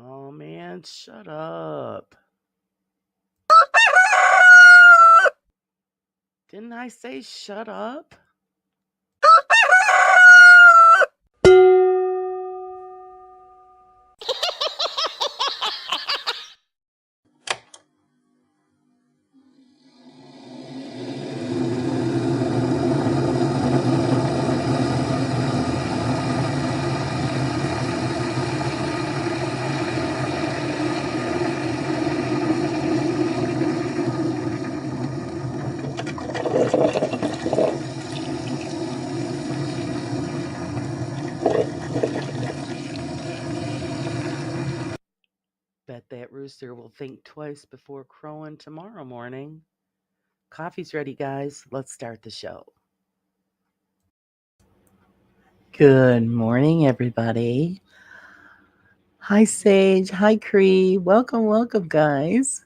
Oh man, shut up. Didn't I say shut up? Bet that rooster will think twice before crowing tomorrow morning. Coffee's ready, guys. Let's start the show. Good morning, everybody. Hi, Sage. Hi, Cree. Welcome, guys.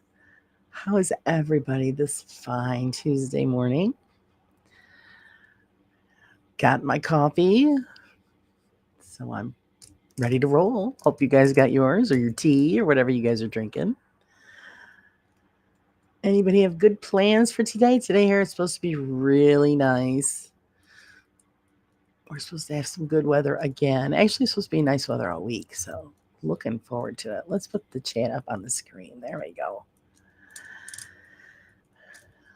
How is everybody this fine Tuesday morning? Got my coffee, so I'm ready to roll. Hope you guys got yours or your tea or whatever you guys are drinking. Anybody have good plans for today? Today here it's supposed to be really nice. We're supposed to have some good weather again. Actually, it's supposed to be nice weather all week, so looking forward to it. Let's put the chat up on the screen. There we go.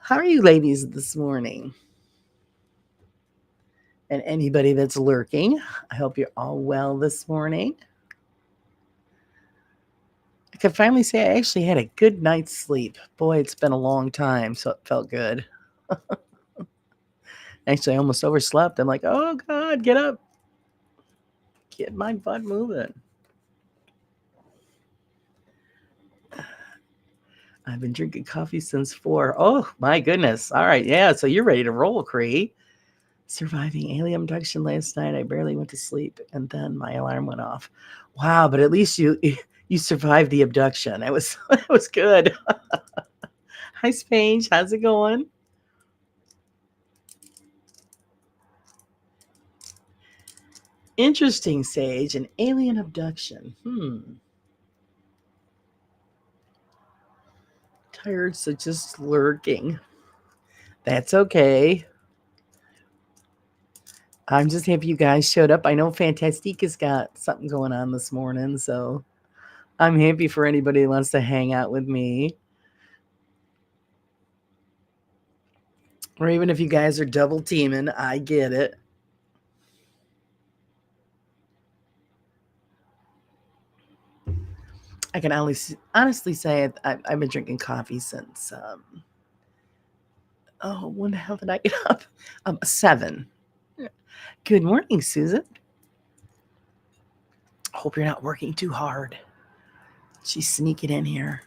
How are you ladies this morning? And anybody that's lurking, I hope you're all well this morning. I can finally say I actually had a good night's sleep. Boy, it's been a long time, so it felt good. Actually, I almost overslept. I'm like, oh God, get up. Get my butt moving. I've been drinking coffee since 4. Oh my goodness. All right. Yeah. So you're ready to roll, Cree. Surviving alien abduction last night. I barely went to sleep and then my alarm went off. Wow, but at least you survived the abduction. It was good. Hi, Spange. How's it going? Interesting, Sage. An alien abduction. Tired, so just lurking. That's okay. I'm just happy you guys showed up. I know Fantastica's got something going on this morning, so I'm happy for anybody who wants to hang out with me. Or even if you guys are double teaming, I get it. I can honestly say I've been drinking coffee since, when the hell did I get up? 7. Good morning, Susan. Hope you're not working too hard. She's sneaking in here.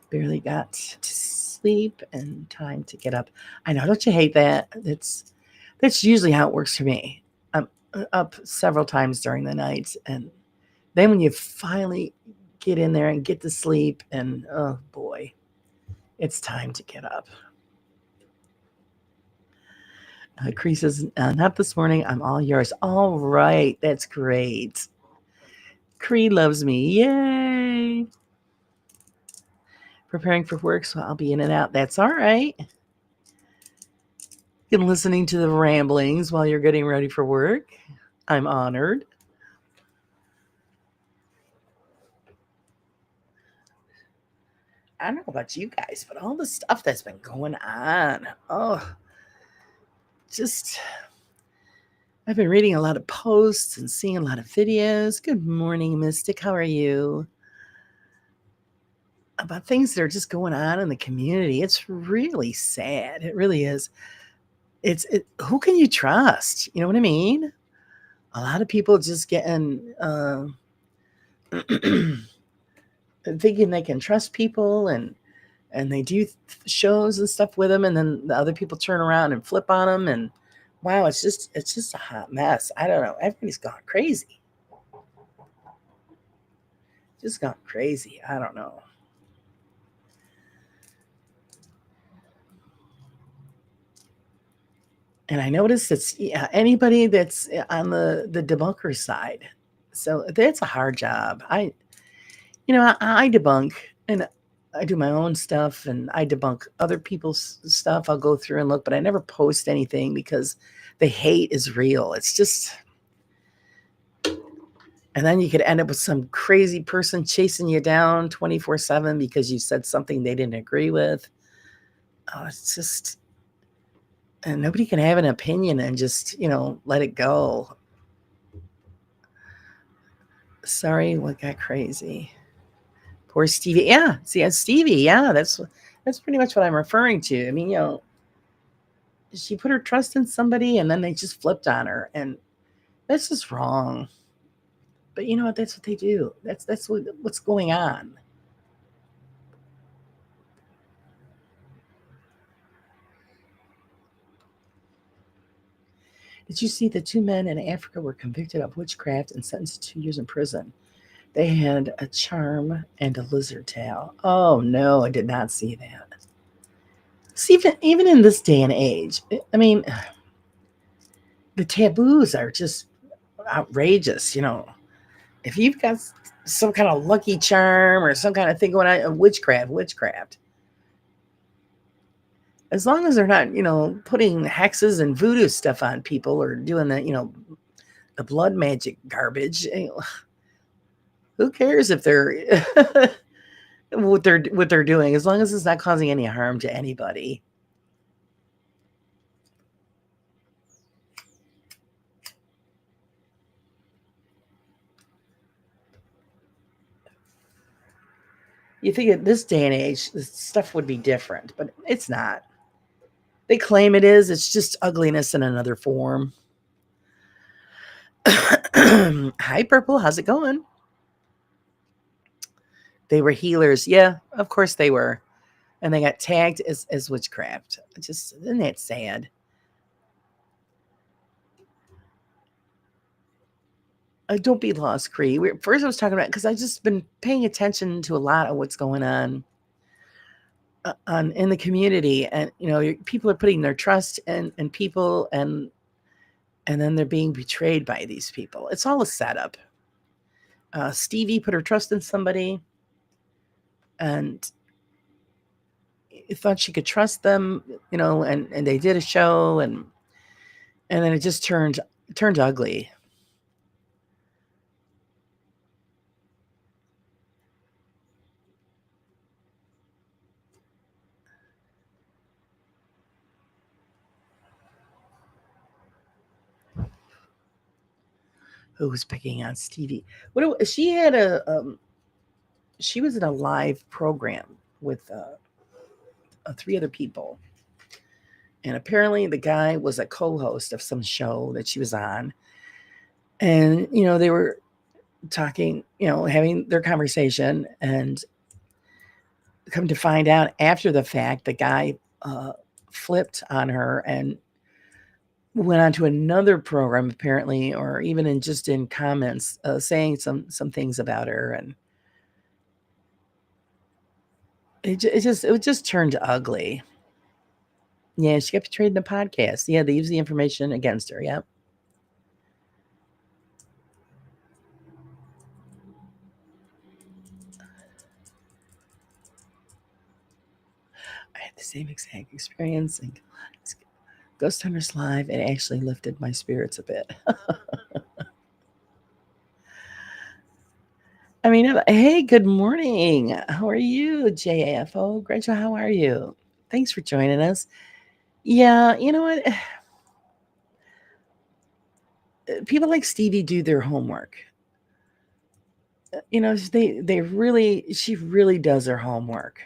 Barely got to sleep and time to get up. I know, don't you hate that? That's usually how it works for me. I'm up several times during the night, and then when you finally get in there and get to sleep, and oh boy, it's time to get up. Cree says, not this morning. I'm all yours. All right. That's great. Cree loves me. Yay. Preparing for work, so I'll be in and out. That's all right. And listening to the ramblings while you're getting ready for work. I'm honored. I don't know about you guys, but all the stuff that's been going on. Oh, just I've been reading a lot of posts and seeing a lot of videos. Good morning, Mystic. How are you? About things that are just going on in the community. It's really sad. It really is. Who can you trust? You know what I mean? A lot of people just getting thinking they can trust people, and they do shows and stuff with them, and then the other people turn around and flip on them, and wow, it's just a hot mess. I don't know. Everybody's gone crazy. Just gone crazy. I don't know. And I noticed it's anybody that's on the debunker side. So that's a hard job. I debunk, and I do my own stuff, and I debunk other people's stuff. I'll go through and look, but I never post anything because the hate is real. It's just, and then you could end up with some crazy person chasing you down 24/7 because you said something they didn't agree with. Oh, it's just, and nobody can have an opinion and just, let it go. Sorry, what got crazy? Poor Stevie. Yeah, see, Stevie. Yeah, that's pretty much what I'm referring to. I mean, she put her trust in somebody, and then they just flipped on her, and that's just wrong. But you know what? That's what they do. What's going on. Did you see the two men in Africa were convicted of witchcraft and sentenced to 2 years in prison? They had a charm and a lizard tail. Oh no, I did not see that. See, even in this day and age, I mean, the taboos are just outrageous. If you've got some kind of lucky charm or some kind of thing going on, witchcraft. As long as they're not, putting hexes and voodoo stuff on people or doing the blood magic garbage. Who cares if they're what they're doing? As long as it's not causing any harm to anybody. You think at this day and age, this stuff would be different, but it's not. They claim it is. It's just ugliness in another form. Hi, Purple. How's it going? They were healers. Yeah, of course they were. And they got tagged as witchcraft. Just, isn't that sad? Don't be lost, Cree. First, I was talking about because I've just been paying attention to a lot of what's going on in the community, and people are putting their trust in people, and then they're being betrayed by these people. It's all a setup. Stevie put her trust in somebody, and thought she could trust them, and they did a show, and then it just turned ugly. Who was picking on Stevie? She had she was in a live program with 3 other people, and apparently the guy was a co-host of some show that she was on, and they were talking, having their conversation, and come to find out after the fact, the guy flipped on her and went on to another program apparently, or even in comments, saying some things about her, and it just turned ugly. Yeah, she got betrayed in the podcast. Yeah, they used the information against her. Yep. I had the same exact experience, and Ghost Hunters Live, it actually lifted my spirits a bit. I mean, hey, good morning. How are you, JAFO? Gretchen, how are you? Thanks for joining us. Yeah, you know what? People like Stevie do their homework. She really does her homework.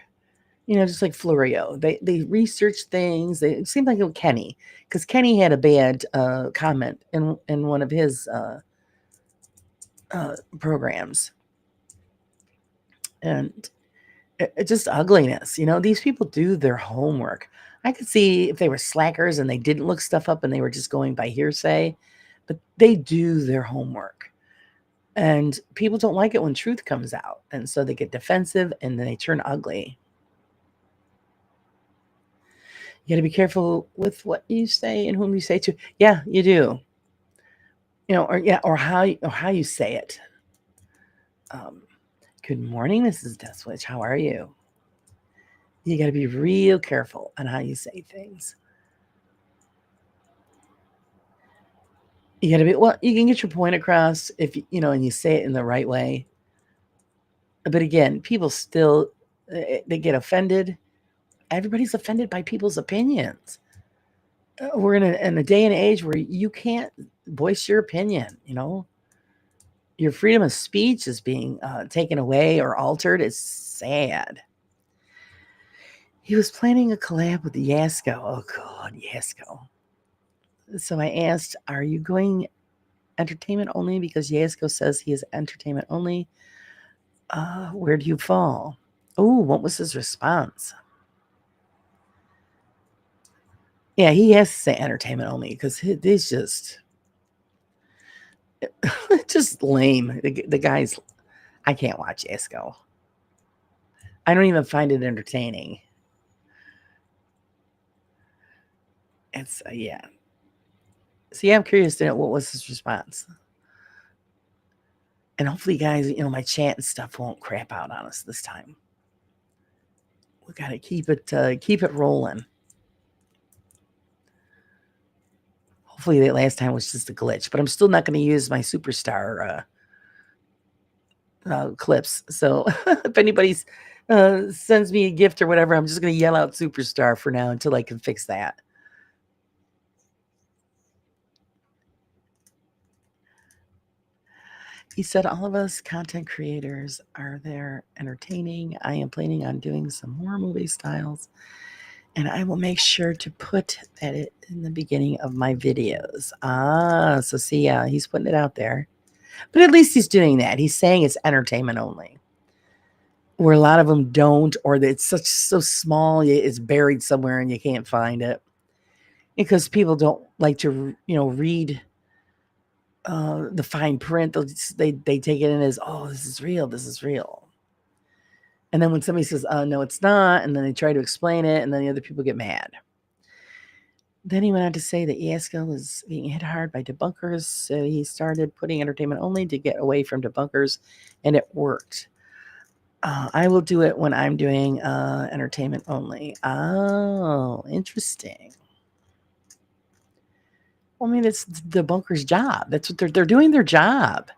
Just like Florio, they research things. It seemed like it was Kenny, because Kenny had a bad comment in one of his programs, and it just ugliness. These people do their homework. I could see if they were slackers and they didn't look stuff up and they were just going by hearsay, but they do their homework. And people don't like it when truth comes out, and so they get defensive and then they turn ugly. You got to be careful with what you say and whom you say to. Yeah, you do. Or how you say it. Um, Good morning, Mrs. Deswitch. How are you? You got to be real careful on how you say things. You got to be, well, you can get your point across if you know, and you say it in the right way. But again, people still, they get offended. Everybody's offended by people's opinions. We're in a day and age where you can't voice your opinion, you know? Your freedom of speech is being taken away or altered. It's sad. He was planning a collab with Yasko. Oh, God, Yasko. So I asked, are you going entertainment only? Because Yasko says he is entertainment only. Where do you fall? Oh, what was his response? Yeah, he has to say entertainment only because he's just lame. The guy's, I can't watch Yasko. I don't even find it entertaining. It's, yeah. So, yeah, I'm curious to know what was his response. And hopefully, guys, you know, my chat and stuff won't crap out on us this time. We got to keep it rolling. Hopefully, that last time was just a glitch, but I'm still not going to use my superstar clips. So if anybody sends me a gift or whatever, I'm just going to yell out superstar for now until I can fix that. He said, all of us content creators are there entertaining. I am planning on doing some more movie styles, and I will make sure to put that in the beginning of my videos. So see, yeah, he's putting it out there. But at least he's doing that. He's saying it's entertainment only. Where a lot of them don't, or it's so small, it's buried somewhere and you can't find it. Because people don't like to, you know, read the fine print. They take it in as, oh, this is real, this is real. And then when somebody says, no, it's not, and then they try to explain it, and then the other people get mad. Then he went on to say that Yasko was being hit hard by debunkers, so he started putting entertainment only to get away from debunkers, and it worked. I will do it when I'm doing entertainment only. Oh, interesting. Well, I mean, it's the debunker's job. That's what they're doing their job.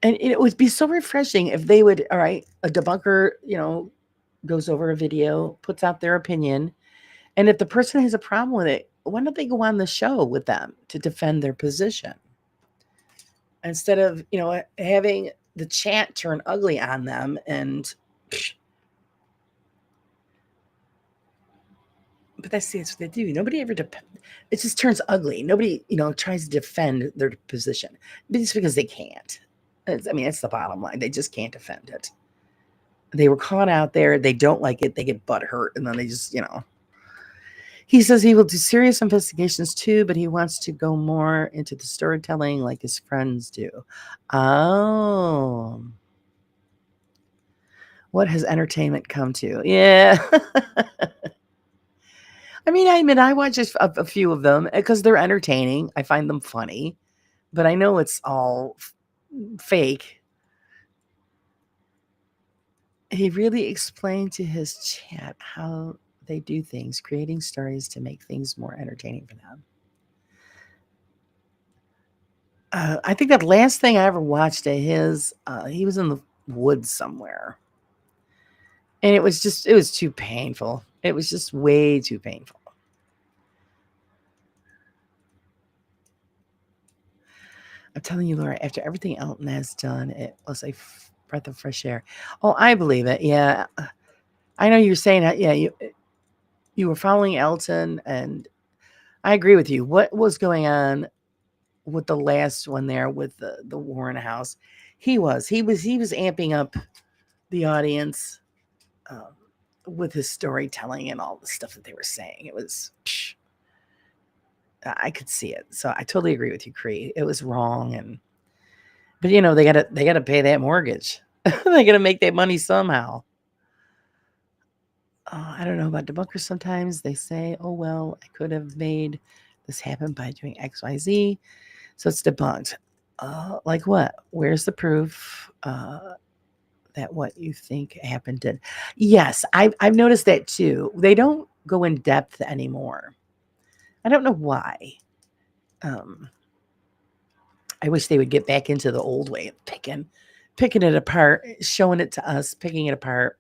And it would be so refreshing if they would, all right, a debunker, you know, goes over a video, puts out their opinion, and if the person has a problem with it, why don't they go on the show with them to defend their position? Instead of, you know, having the chat turn ugly on them and but that's what they do. Nobody ever it just turns ugly. Nobody, you know, tries to defend their position. But it's because they can't. I mean, that's the bottom line. They just can't defend it. They were caught out there. They don't like it. They get butt hurt, and then they just, you know. He says he will do serious investigations too, but he wants to go more into the storytelling like his friends do. Oh. What has entertainment come to? Yeah. I mean, I watch a few of them because they're entertaining. I find them funny, but I know it's all fake. He really explained to his chat how they do things, creating stories to make things more entertaining for them. I think that last thing I ever watched of his, he was in the woods somewhere. And it was too painful. It was just way too painful. I'm telling you, Laura, after everything Elton has done, it was a breath of fresh air. Oh, I believe it. Yeah. I know you're saying that. Yeah, you were following Elton, and I agree with you. What was going on with the last one there with the Warren House? He was amping up the audience with his storytelling and all the stuff that they were saying. It was, I could see it. So I totally agree with you, Cree. It was wrong, but you know they gotta pay that mortgage. They gotta make that money somehow. I don't know about debunkers. Sometimes they say, "Oh well, I could have made this happen by doing X, Y, Z," so it's debunked. Like what? Where's the proof that what you think happened did? Yes, I've noticed that too. They don't go in depth anymore. I don't know why. Um, I wish they would get back into the old way of picking it apart, showing it to us, picking it apart.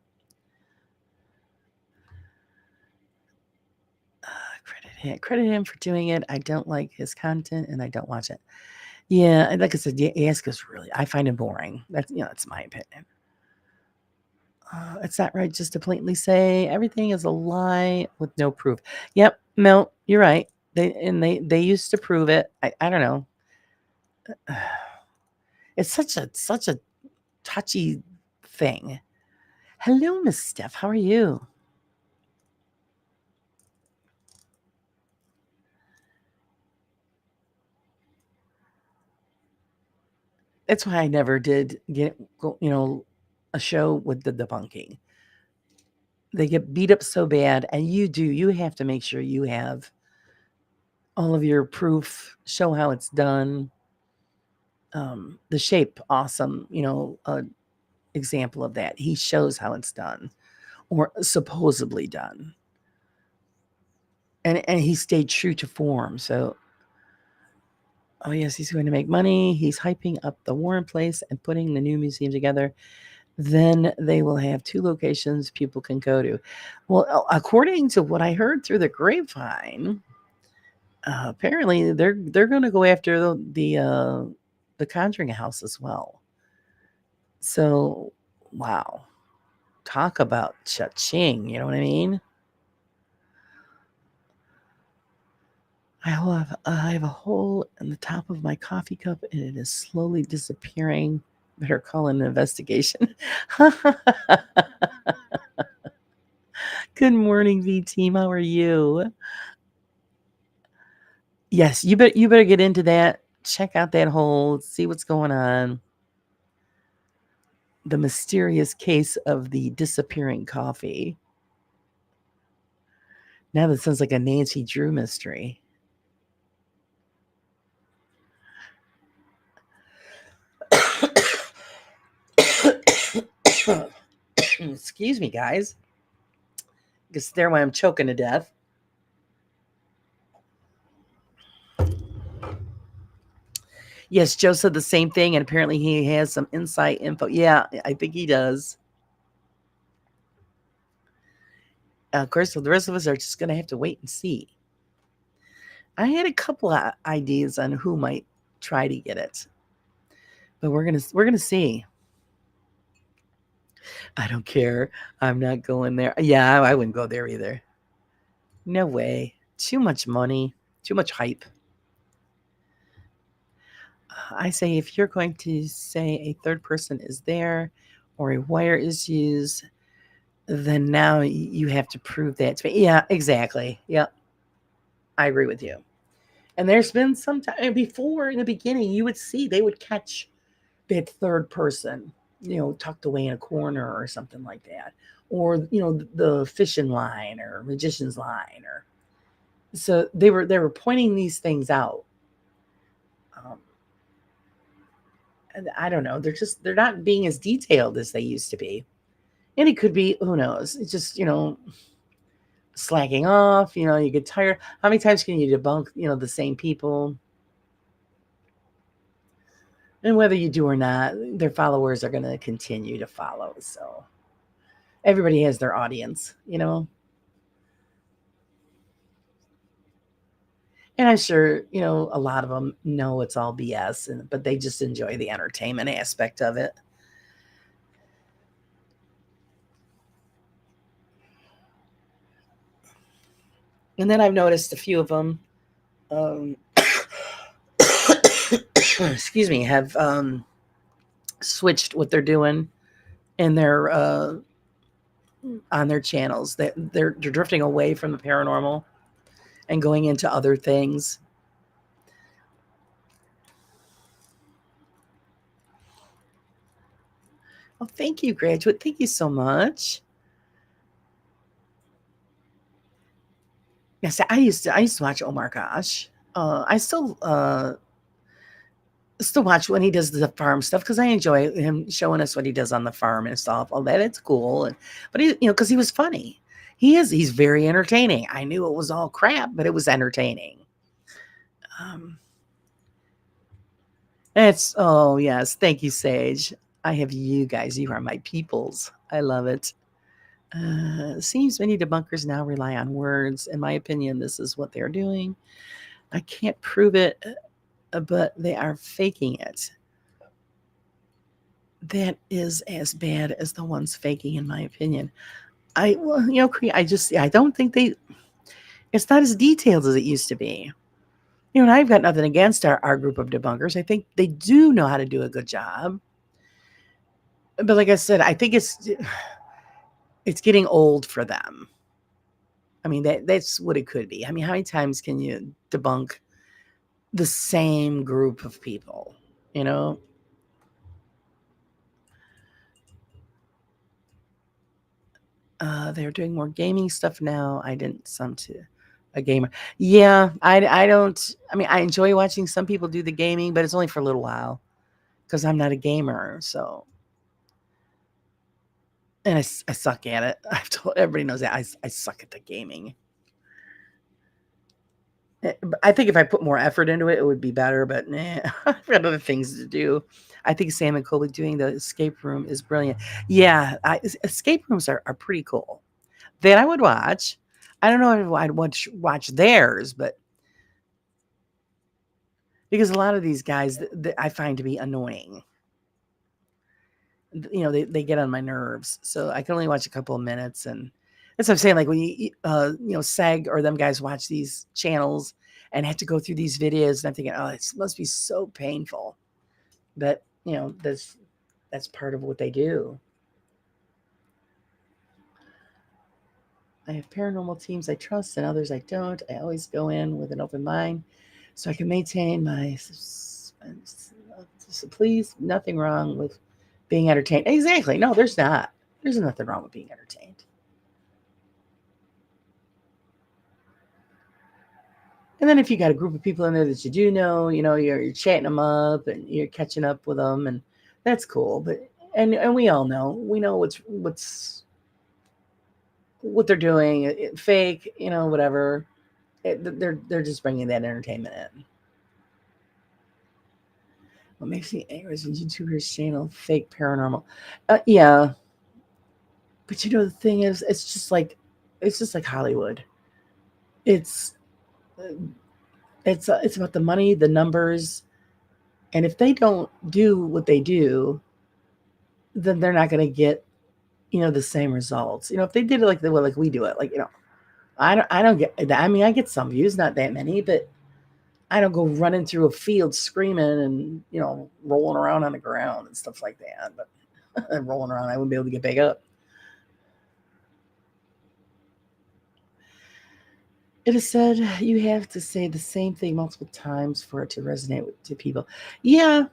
Credit him for doing it. I don't like his content, and I don't watch it. Yeah, and like I said, Ask is really. I find him boring. That's my opinion. It's not right just to blatantly say everything is a lie with no proof. Yep, no, you're right. They used to prove it. I don't know. It's such a touchy thing. Hello, Miss Steph. How are you? That's why I never did a show with the debunking. They get beat up so bad, and you have to make sure you have all of your proof, show how it's done. The shape, awesome. Example of that. He shows how it's done or supposedly done. And he stayed true to form. So, oh yes, he's going to make money. He's hyping up the Warren Place and putting the new museum together. Then they will have two locations people can go to. Well, according to what I heard through the grapevine, apparently they're going to go after the Conjuring House as well. So, wow, talk about cha-ching. You know what I mean? I have a hole in the top of my coffee cup and it is slowly disappearing. Better call an investigation. Good morning, V team. How are you? Yes, you better get into that. Check out that hole. See what's going on. The mysterious case of the disappearing coffee. Now that sounds like a Nancy Drew mystery. Excuse me, guys. Because there when I'm choking to death. Yes, Joe said the same thing, and apparently he has some inside info. Yeah, I think he does. Of course, so the rest of us are just going to have to wait and see. I had a couple of ideas on who might try to get it, but we're gonna see. I don't care. I'm not going there. Yeah, I wouldn't go there either. No way. Too much money. Too much hype. I say if you're going to say a third person is there or a wire is used, then now you have to prove that to me. Yeah, exactly. Yeah, I agree with you. And there's been some time before in the beginning, you would see they would catch that third person, tucked away in a corner or something like that, or the fishing line or magician's line, or so they were pointing these things out. Um, and I don't know, they're not being as detailed as they used to be, and it could be who knows. It's just slacking off. You get tired. How many times can you debunk the same people? And whether you do or not, their followers are going to continue to follow. So everybody has their audience. And I'm sure, a lot of them know it's all BS, but they just enjoy the entertainment aspect of it. And then I've noticed a few of them, um, excuse me, have switched what they're doing in their on their channels. That they're drifting away from the paranormal and going into other things. Oh, thank you, graduate. Thank you so much. Yes, I used to watch Omar Gosh. I still Just to watch when he does the farm stuff because I enjoy him showing us what he does on the farm and stuff. All that it's cool, and but he, because he was funny. He's very entertaining. I knew it was all crap, but it was entertaining. Um, it's oh yes, thank you, Sage. I have you guys. You are my peoples. I love it. Seems many debunkers now rely on words. In my opinion, this is what they're doing. I can't prove it, but they are faking it. That is as bad as the ones faking, in my opinion. Well, I don't think it's not as detailed as it used to be. And I've got nothing against our group of debunkers. I think they do know how to do a good job. But like I said, I think it's getting old for them. I mean, that's what it could be. I mean, how many times can you debunk the same group of people? You know, they're doing more gaming stuff now. I didn't some to a gamer. Yeah, I don't. I mean, I enjoy watching some people do the gaming, but it's only for a little while because I'm not a gamer. So, and I suck at it. I've told everybody knows that I suck at the gaming. I think if I put more effort into it, it would be better. But nah, I've got other things to do. I think Sam and Colby doing the escape room is brilliant. Yeah, escape rooms are pretty cool. That I would watch. I don't know if I'd watch theirs, but because a lot of these guys that I find to be annoying. They get on my nerves, so I can only watch a couple of minutes, and that's what I'm saying. Like when Seg or them guys watch these channels and have to go through these videos, and I'm thinking, oh, it must be so painful. But that's part of what they do. I have paranormal teams I trust and others I don't. I always go in with an open mind so I can maintain my suspense. So please, nothing wrong with being entertained. Exactly. No, there's not. There's nothing wrong with being entertained. And then if you got a group of people in there that you do know, you're chatting them up and you're catching up with them, and that's cool. But and we all know, we know what they're doing, fake, whatever. They're just bringing that entertainment in. What makes me angry is when YouTubers channel fake paranormal. Yeah, but the thing is, it's just like Hollywood. It's uh, it's about the money, the numbers, and if they don't do what they do, then they're not going to get the same results. If they did it like the way like we do it, like I don't get that. I mean, I get some views, not that many, but I don't go running through a field screaming and rolling around on the ground and stuff like that. But rolling around, I wouldn't be able to get back up. It is said you have to say the same thing multiple times for it to resonate to people. Yeah,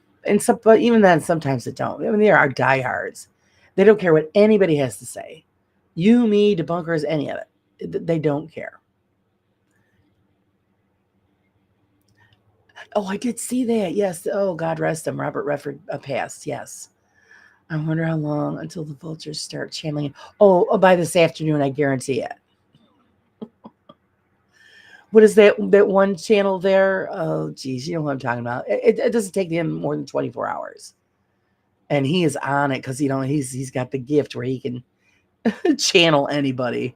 but even then, sometimes it don't. I mean, there are diehards. They don't care what anybody has to say. You, me, debunkers, any of it. They don't care. Oh, I did see that. Yes. Oh, God rest him. Robert Redford passed. Yes. I wonder how long until the vultures start channeling. Oh, by this afternoon, I guarantee it. What is that one channel there? Oh, geez, you know what I'm talking about. It doesn't take him more than 24 hours, and he is on it because he's got the gift where he can channel anybody.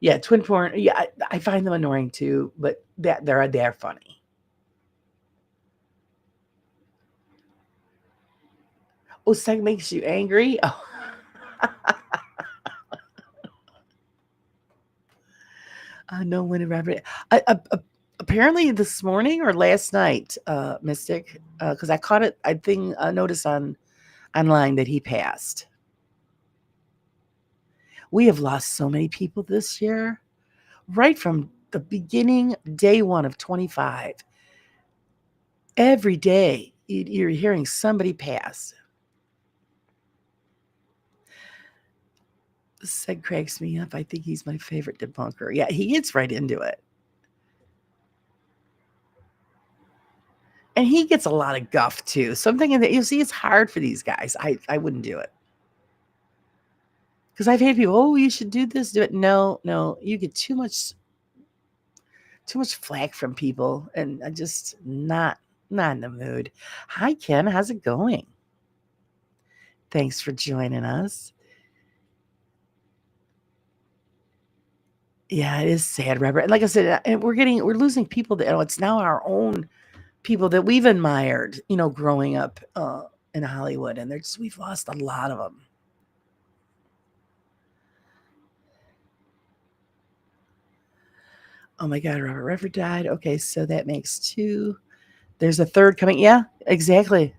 Yeah, twin porn. Yeah, I find them annoying too, but they're funny. Oh, sex makes you angry. Oh, no, when a rabbit. Apparently this morning or last night, Mystic, because I caught it. I think notice online that he passed. We have lost so many people this year, right from the beginning, day one of 25. Every day you're hearing somebody pass. Said cracks me up. I think he's my favorite debunker. Yeah, he gets right into it. And he gets a lot of guff too. So I'm thinking that you see, it's hard for these guys. I wouldn't do it. Because I've had people, oh, you should do this, do it. No, no, you get too much flack from people, and I just not in the mood. Hi Ken, how's it going? Thanks for joining us. Yeah, it is sad, Robert. And like I said, and we're losing people that, it's now our own people that we've admired, growing up in Hollywood, and we've lost a lot of them. Oh my God, Robert Redford died. Okay, so that makes two. There's a third coming. Yeah, exactly.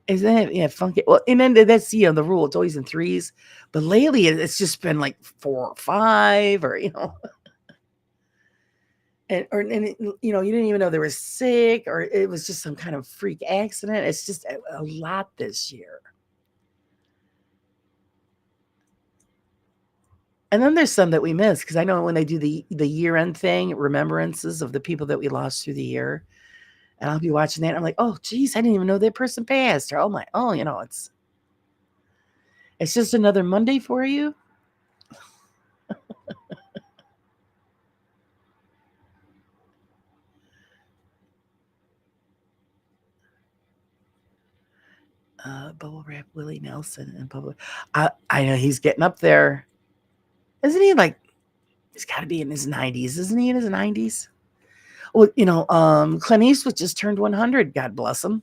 Isn't it? Yeah, funky. Well, and then that's the rule. It's always in threes, but lately it's just been like 4 or 5, or you didn't even know they were sick, or it was just some kind of freak accident. It's just a lot this year. And then there's some that we miss, because I know when they do the year end thing, remembrances of the people that we lost through the year, and I'll be watching that. And I'm like, oh, geez, I didn't even know that person passed. Or it's just another Monday for you. Bubble wrap Willie Nelson and bubble. I know he's getting up there, isn't he? Like he's got to be in his 90s, isn't he? In his 90s. Well, Clint Eastwood just turned 100. God bless him.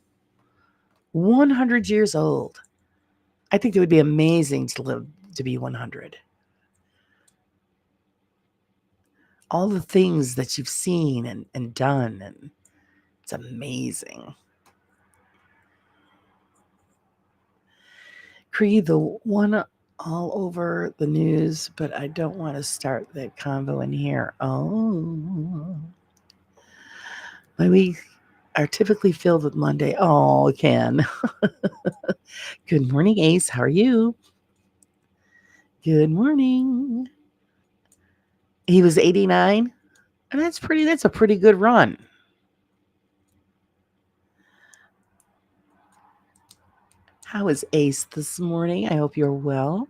100 years old. I think it would be amazing to live to be 100. All the things that you've seen and done, and it's amazing. Creed, the one all over the news, but I don't want to start that convo in here. Oh, my week are typically filled with Monday. Oh, Ken. Good morning, Ace. How are you? Good morning. He was 89, and that's a pretty good run. How is Ace this morning? I hope you're well.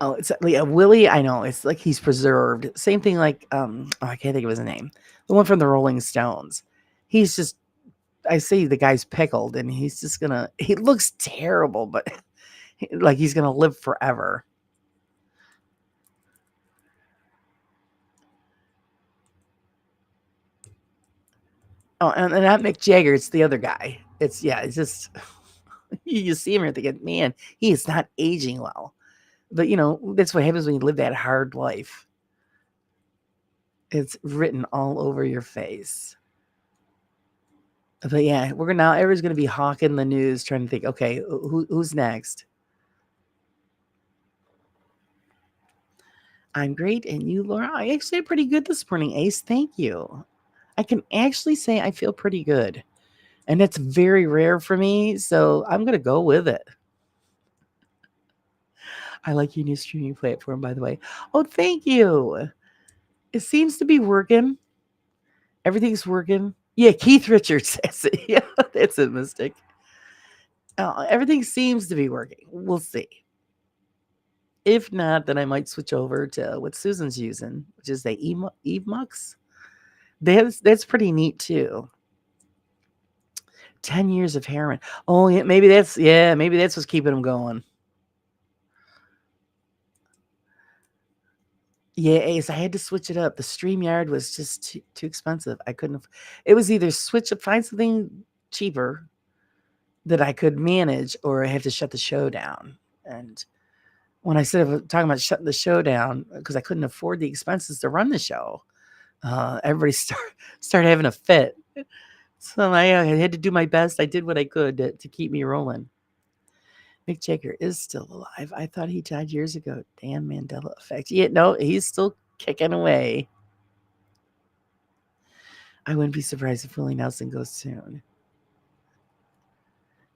Oh, it's Willie. I know it's like he's preserved. Same thing like I can't think of his name. The one from the Rolling Stones. He's just I see the guy's pickled, and he's just gonna. He looks terrible, but like he's gonna live forever. Oh, and not Mick Jagger. It's the other guy. It's just you see him and thinking, man, he is not aging well. But that's what happens when you live that hard life. It's written all over your face. But yeah, we're gonna now. Everyone's gonna be hawking the news, trying to think, okay, who's next? I'm great, and you, Laura? I actually am pretty good this morning, Ace. Thank you. I can actually say I feel pretty good, and it's very rare for me, so I'm gonna go with it. I like your new streaming platform, by the way. Oh, thank you. It seems to be working. Everything's working. Yeah, Keith Richards says it. Yeah, that's a mistake. Everything seems to be working. We'll see. If not, then I might switch over to what Susan's using, which is the Eve Mux. That's pretty neat too. 10 years of heroin. Oh, yeah, maybe that's what's keeping them going. Yeah, Ace, I had to switch it up. The StreamYard was just too expensive. I couldn't. It was either find something cheaper that I could manage, or I have to shut the show down. And when I said talking about shutting the show down because I couldn't afford the expenses to run the show, everybody started having a fit. So I had to do my best. I did what I could to keep me rolling. Mick Jagger is still alive. I thought he died years ago. Damn Mandela effect. Yeah, no, he's still kicking away. I wouldn't be surprised if Willie Nelson goes soon.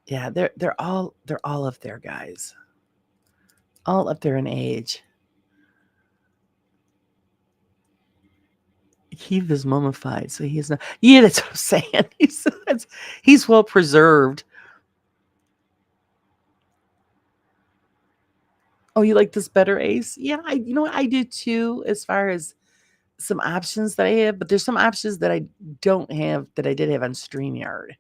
Yeah, they're all up there, guys. All up there in age. He was mummified, so he is not. Yeah, that's what I'm saying. He's well preserved. Oh, you like this better, Ace? Yeah, you know what I do too, as far as some options that I have, but there's some options that I don't have that I did have on StreamYard.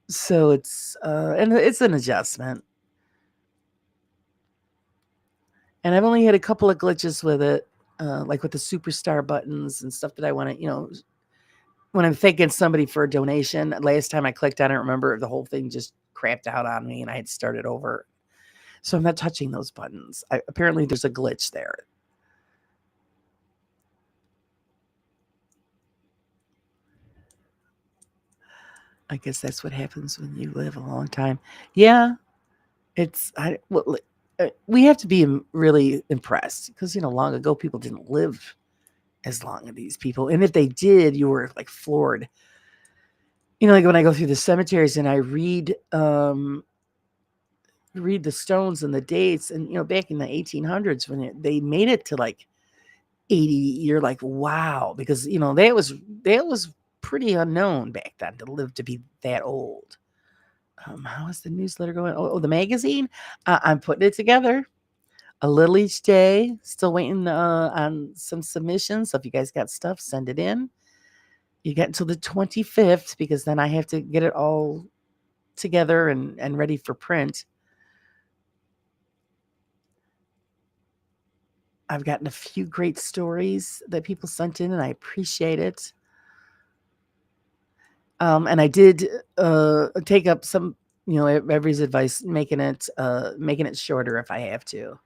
So and it's an adjustment. And I've only had a couple of glitches with it, like with the superstar buttons and stuff that I want to, when I'm thanking somebody for a donation. Last time I clicked on it, remember the whole thing just crapped out on me and I had started over. So I'm not touching those buttons. Apparently there's a glitch there. I guess that's what happens when you live a long time. Yeah, we have to be really impressed because long ago people didn't live as long as these people, and if they did, you were like floored. Like when I go through the cemeteries and I read the stones and the dates, and back in the 1800s when they made it to like 80, you're like, wow, because that was pretty unknown back then to live to be that old. How is the newsletter going? Oh, the magazine. I'm putting it together a little each day. Still waiting on some submissions. So if you guys got stuff, send it in. You got until the 25th because then I have to get it all together and ready for print. I've gotten a few great stories that people sent in, and I appreciate it. And I did take up some, everybody's advice, making it shorter if I have to.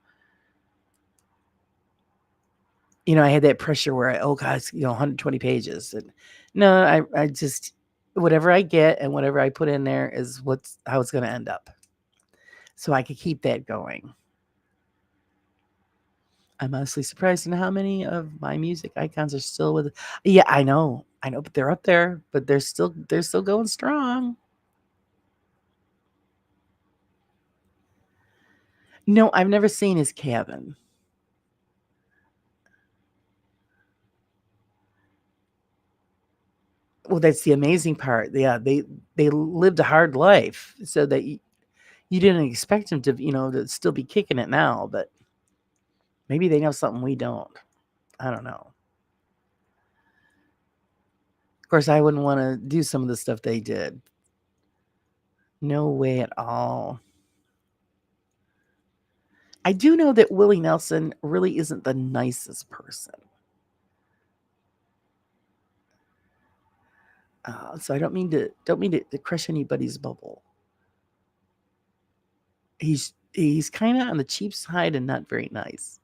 I had that pressure where oh god, it's, 120 pages. And no, I just whatever I get and whatever I put in there is how it's going to end up. So I could keep that going. I'm honestly surprised in how many of my music icons are still with. Yeah, I know, but they're up there, but they're still going strong. No, I've never seen his cabin. Well, that's the amazing part. Yeah, they lived a hard life, so that you didn't expect him to, to still be kicking it now, but maybe they know something we don't. I don't know. Of course, I wouldn't want to do some of the stuff they did. No way at all. I do know that Willie Nelson really isn't the nicest person. So I don't mean to crush anybody's bubble. He's kind of on the cheap side and not very nice.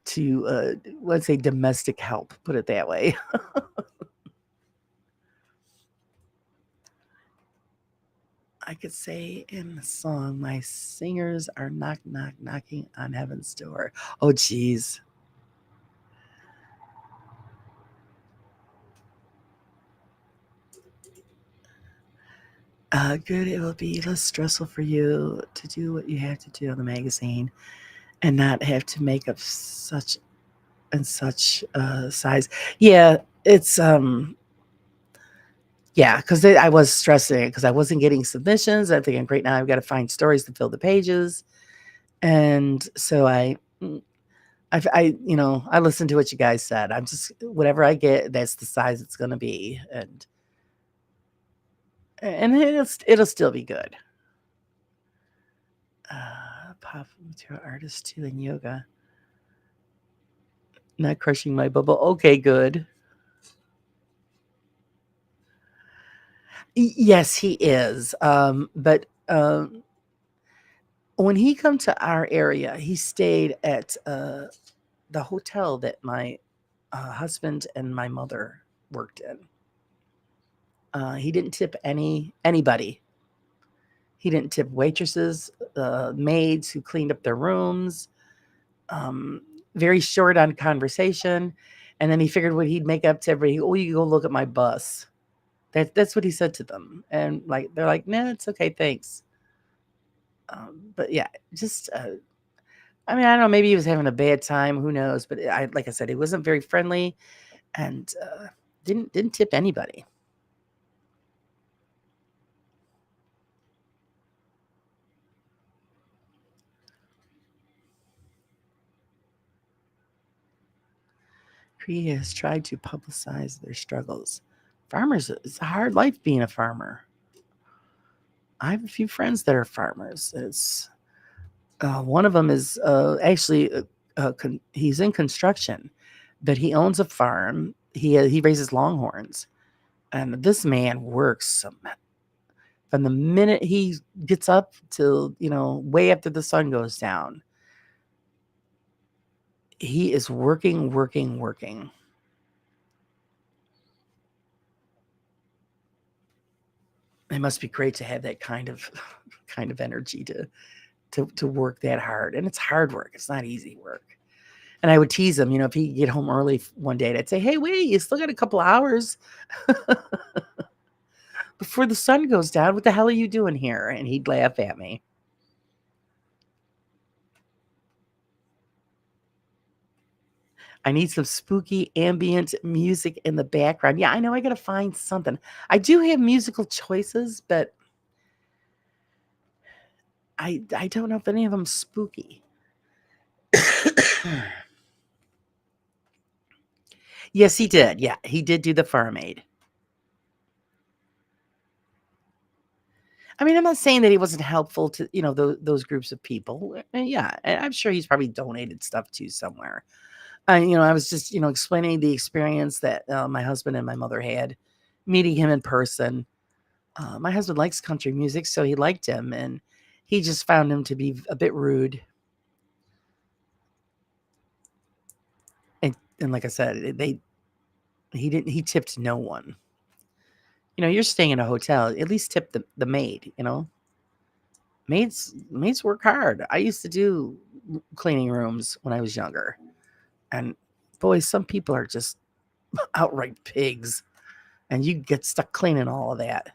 To let's say domestic help, put it that way. I could say in the song, "My singers are knock knock knocking on heaven's door." Oh, geez. Good. It will be less stressful for you to do what you have to do on the magazine and not have to make up such and such size. Yeah, it's yeah, because I was stressing because I wasn't getting submissions. I'm thinking, great, now I've got to find stories to fill the pages, and so I listened to what you guys said. I'm just whatever I get, that's the size it's going to be, and it'll still be good. Pop material artist too in yoga. Not crushing my bubble. Okay, good. Yes, he is. But when he come to our area, he stayed at the hotel that my husband and my mother worked in. He didn't tip anybody. He didn't tip waitresses, maids who cleaned up their rooms. Um, Very short on conversation, and then he figured what he'd make up to everybody. Oh, you go look at my bus. That's what he said to them, and like they're like, "Nah, it's okay, thanks." But yeah, just I mean, I don't know. Maybe he was having a bad time. Who knows? But I, like I said, he wasn't very friendly, and didn't tip anybody. Korea has tried to publicize their struggles. Farmers, it's a hard life being a farmer. I have a few friends that are farmers. It's one of them is actually he's in construction, but he owns a farm. He raises longhorns, and this man works from the minute he gets up till way after the sun goes down. He is working, working, working. It must be great to have that kind of energy to work that hard. And it's hard work. It's not easy work. And I would tease him, if he'd get home early one day, I'd say, "Hey, wait, you still got a couple hours before the sun goes down. What the hell are you doing here?" And he'd laugh at me. I need some spooky ambient music in the background. Yeah, I know I got to find something. I do have musical choices, but I don't know if any of them spooky. Yes, he did. Yeah, he did do the Farm Aid. I mean, I'm not saying that he wasn't helpful to, those groups of people. Yeah, I'm sure he's probably donated stuff to somewhere. I was just, explaining the experience that my husband and my mother had meeting him in person. My husband likes country music, so he liked him, and he just found him to be a bit rude. And like I said, he tipped no one. You're staying in a hotel, at least tip the maid. Maids work hard. I used to do cleaning rooms when I was younger. And boy, some people are just outright pigs. And you get stuck cleaning all of that.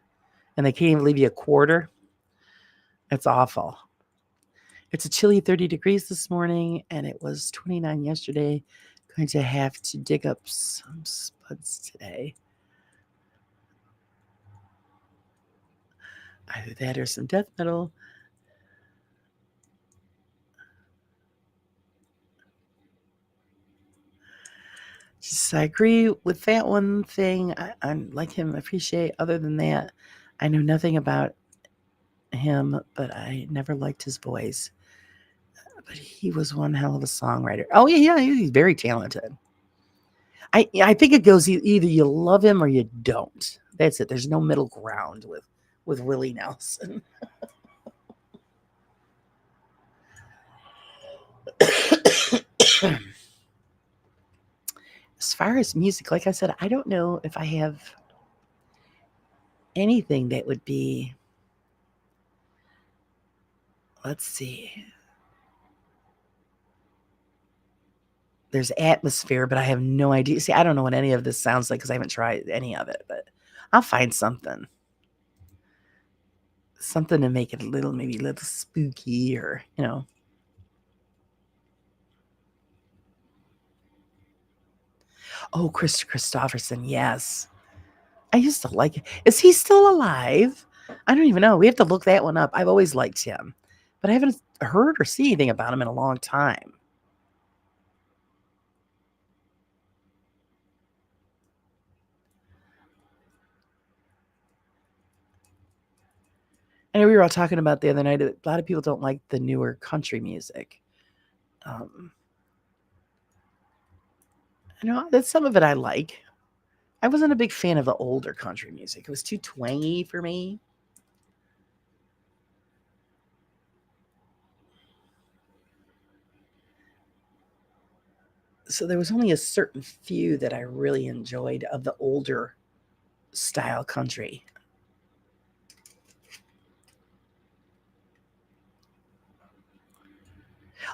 And they can't even leave you a quarter. It's awful. It's a chilly 30 degrees this morning, and it was 29 yesterday. Going to have to dig up some spuds today. Either that or some death metal. Just I agree with that one thing. I like him, appreciate. Other than that, I know nothing about him, but I never liked his voice. But he was one hell of a songwriter. Oh yeah, he's very talented. I think it goes either you love him or you don't. That's it. There's no middle ground with Willie Nelson. As far as music, like I said, I don't know if I have anything that would be. Let's see. There's atmosphere, but I have no idea. See, I don't know what any of this sounds like because I haven't tried any of it, but I'll find something. Something to make it maybe a little spooky or. Oh, Chris Christopherson, yes. I used to like it. Is he still alive? I don't even know. We have to look that one up. I've always liked him, but I haven't heard or seen anything about him in a long time. I know we were all talking about the other night. A lot of people don't like the newer country music. Um, that's some of it I like. I wasn't a big fan of the older country music. It was too twangy for me. So there was only a certain few that I really enjoyed of the older style country.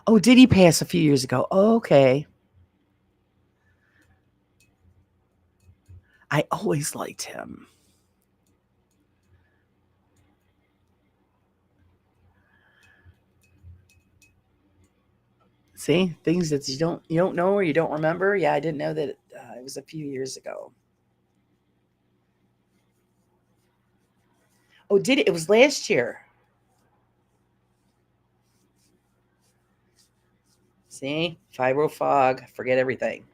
Oh, did he pass a few years ago? Oh, okay. I always liked him. See, things that you don't know or you don't remember. Yeah, I didn't know that it was a few years ago. Oh, did it? It was last year. See, Fibro Fog, forget everything.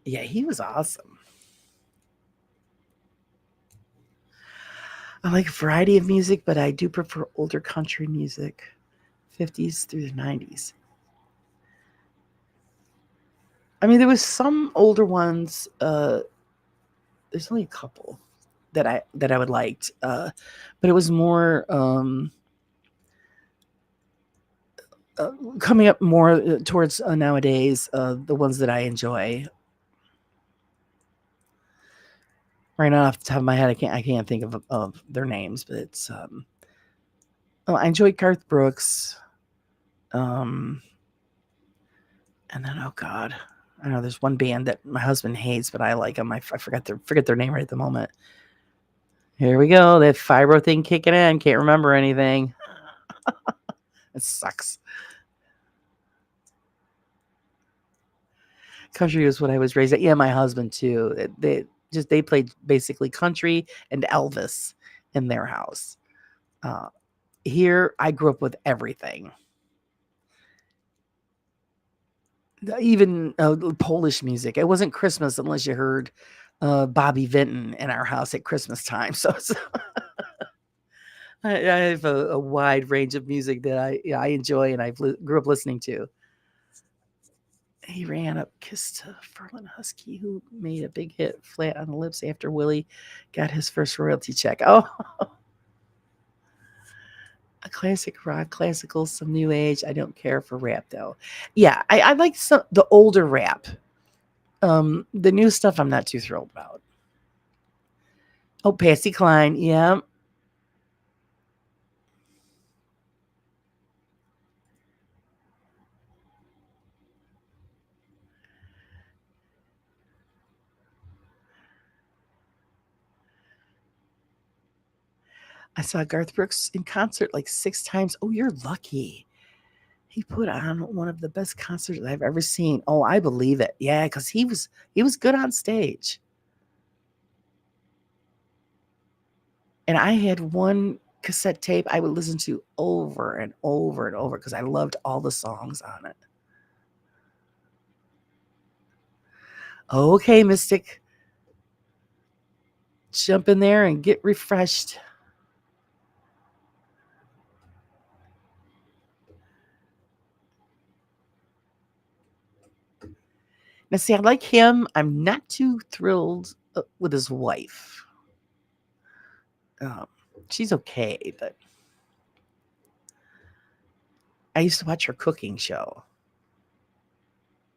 Yeah, he was awesome. I like a variety of music, but I do prefer older country music, 50s through the 90s. I mean, there was some older ones. There's only a couple that I would liked, but it was more coming up more towards nowadays. The ones that I enjoy. Right now, off the top of my head, I can't think of their names, but it's oh, I enjoy Garth Brooks. Um, and then oh god, I know there's one band that my husband hates, but I like them. I forget their name right at the moment. Here we go, that fibro thing kicking in. Can't remember anything. It sucks. Country is what I was raised at. Yeah, my husband too. They played basically country and Elvis in their house. Uh, Here, I grew up with everything, even Polish music. It wasn't Christmas unless you heard Bobby Vinton in our house at Christmas time. So I have a wide range of music that I enjoy and grew up listening to. He ran up, kissed a Ferlin Husky who made a big hit, Flat on the Lips, after Willie got his first royalty check. Oh, a classic rock, classical, some new age. I don't care for rap though. Yeah, I like the older rap. The new stuff I'm not too thrilled about. Oh, Patsy Cline, yeah. I saw Garth Brooks in concert like 6 times. Oh, you're lucky. He put on one of the best concerts I've ever seen. Oh, I believe it. Yeah, because he was good on stage. And I had one cassette tape I would listen to over and over and over because I loved all the songs on it. Okay, Mystic, jump in there and get refreshed. Now, see, I like him. I'm not too thrilled with his wife. Um, she's okay, but I used to watch her cooking show.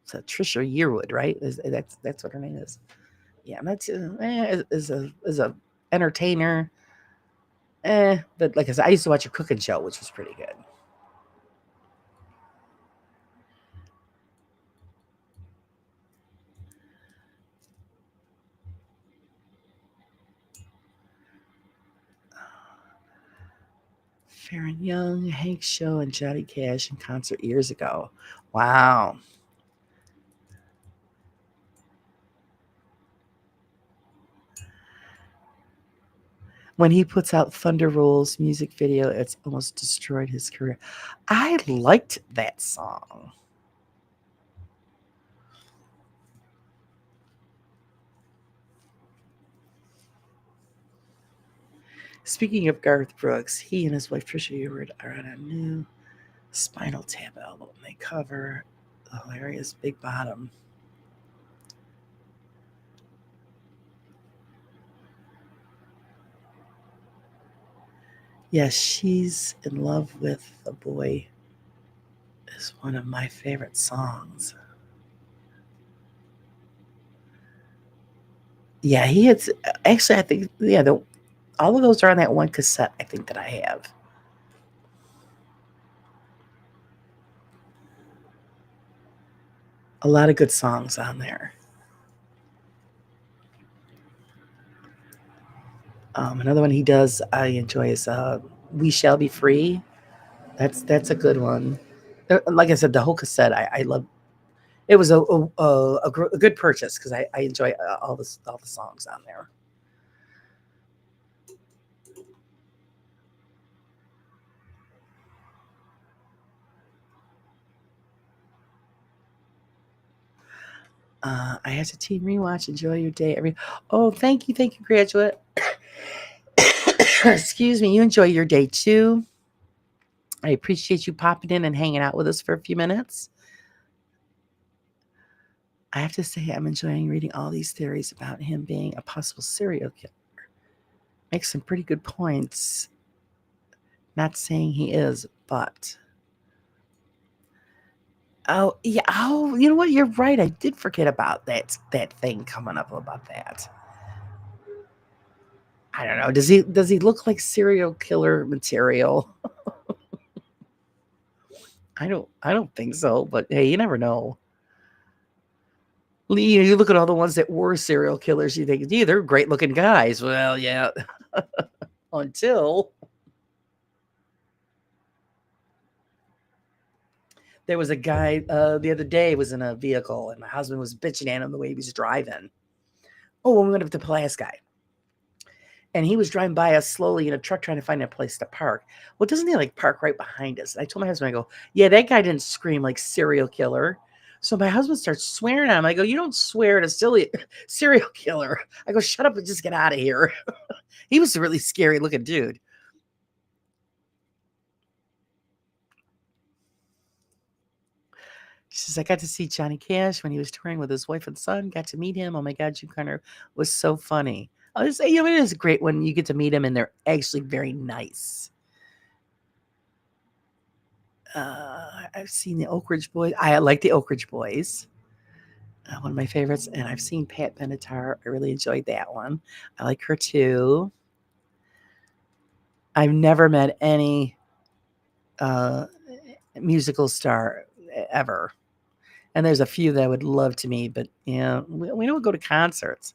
So Trisha Yearwood, right? That's what her name is. Yeah, that's is a entertainer. But like I said, I used to watch a cooking show, which was pretty good. Farron Young, Hank Show, and Johnny Cash in concert years ago. Wow. When he puts out Thunder Rolls music video, it's almost destroyed his career. I liked that song. Speaking of Garth Brooks, he and his wife Trisha Yearwood are on a new Spinal Tap album. They cover the hilarious Big Bottom. Yes, She's in Love with a Boy is one of my favorite songs. Yeah, he had actually I think yeah, all of those are on that one cassette I think that I have. A lot of good songs on there. Another one he does I enjoy is "We Shall Be Free." That's a good one. Like I said, the whole cassette, I love. It was a good purchase because I enjoy all the songs on there. I have to teen rewatch. Enjoy your day. Oh, thank you, graduate. Excuse me. You enjoy your day too. I appreciate you popping in and hanging out with us for a few minutes. I have to say, I'm enjoying reading all these theories about him being a possible serial killer. Makes some pretty good points. Not saying he is, but oh yeah, oh you know what? You're right. I did forget about that thing coming up about that. I don't know. Does he look like serial killer material? I don't think so, but hey, you never know. You look at all the ones that were serial killers, you think, gee, they're great looking guys. Well, yeah, until there was a guy the other day was in a vehicle and my husband was bitching at him the way he was driving. Oh, when we went up to Pulaski, and he was driving by us slowly in a truck trying to find a place to park. Well, doesn't he like park right behind us? I told my husband, I go, yeah, that guy didn't scream like serial killer. So my husband starts swearing at him. I go, you don't swear at a silly serial killer. I go, shut up and just get out of here. He was a really scary looking dude. She says, I got to see Johnny Cash when he was touring with his wife and son. Got to meet him. Oh my God, Jim Carter was so funny. I was, it is great when you get to meet him and they're actually very nice. I've seen the Oak Ridge Boys. I like the Oak Ridge Boys. One of my favorites. And I've seen Pat Benatar. I really enjoyed that one. I like her too. I've never met any uh, musical star ever. And there's a few that I would love to meet, but yeah, we don't go to concerts.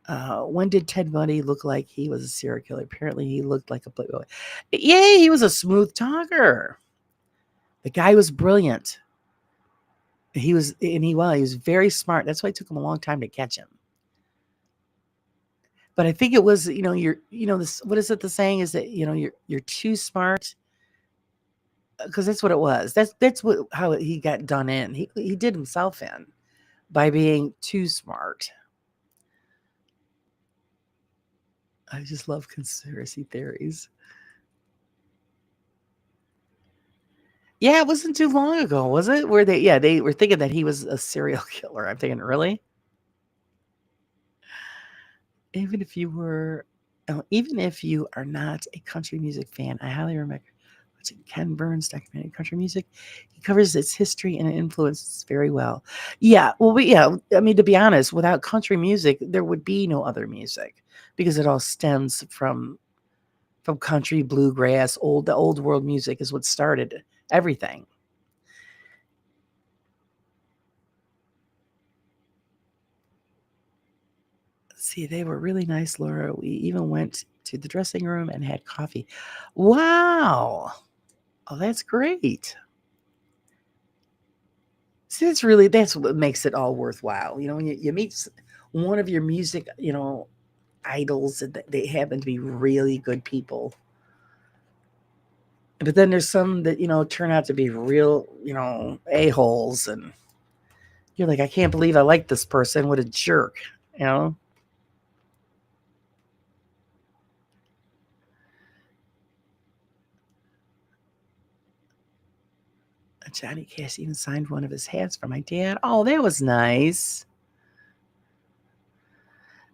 When did Ted Bundy look like he was a serial killer? Apparently, he looked like a playboy. Yay, he was a smooth talker. The guy was brilliant. He was very smart. That's why it took him a long time to catch him. But I think it was, this. What is it? The saying is that you're too smart because that's what it was. That's what how he got done in. He did himself in by being too smart. I just love conspiracy theories. Yeah, it wasn't too long ago, was it? Where they were thinking that he was a serial killer. I'm thinking, really? Even if you were, even if you are not a country music fan, I highly recommend watching Ken Burns' documentary Country Music. He covers its history and influences very well. Yeah, well, yeah. I mean, to be honest, without country music, there would be no other music because it all stems from country, bluegrass, the old world music is what started everything. See, they were really nice, Laura. We even went to the dressing room and had coffee. Wow. Oh, that's great. See, that's what makes it all worthwhile. When you meet one of your music, idols, and they happen to be really good people. But then there's some that, turn out to be real, a-holes. And you're like, I can't believe I like this person. What a jerk, you know? Johnny Cash even signed one of his hats for my dad. Oh, that was nice.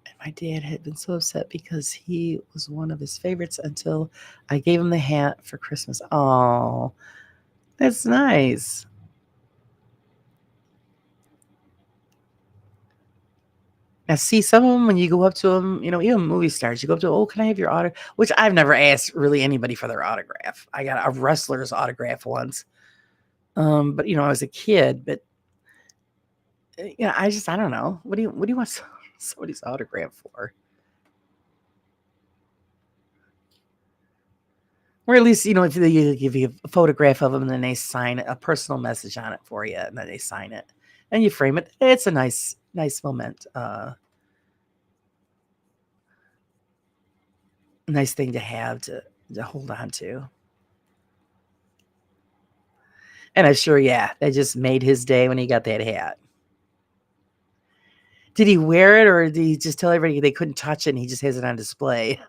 And my dad had been so upset because he was one of his favorites until I gave him the hat for Christmas. Oh, that's nice. Now, see, some of them, when you go up to them, even movie stars, you go up to, oh, can I have your autograph? Which I've never asked really anybody for their autograph. I got a wrestler's autograph once. But I was a kid, but I don't know. What do you want somebody's autograph for? Or at least, if they give you a photograph of them and then they sign a personal message on it for you and then they sign it and you frame it. It's a nice moment. Nice thing to have to hold on to. And I'm sure, yeah, that just made his day when he got that hat. Did he wear it or did he just tell everybody they couldn't touch it and he just has it on display?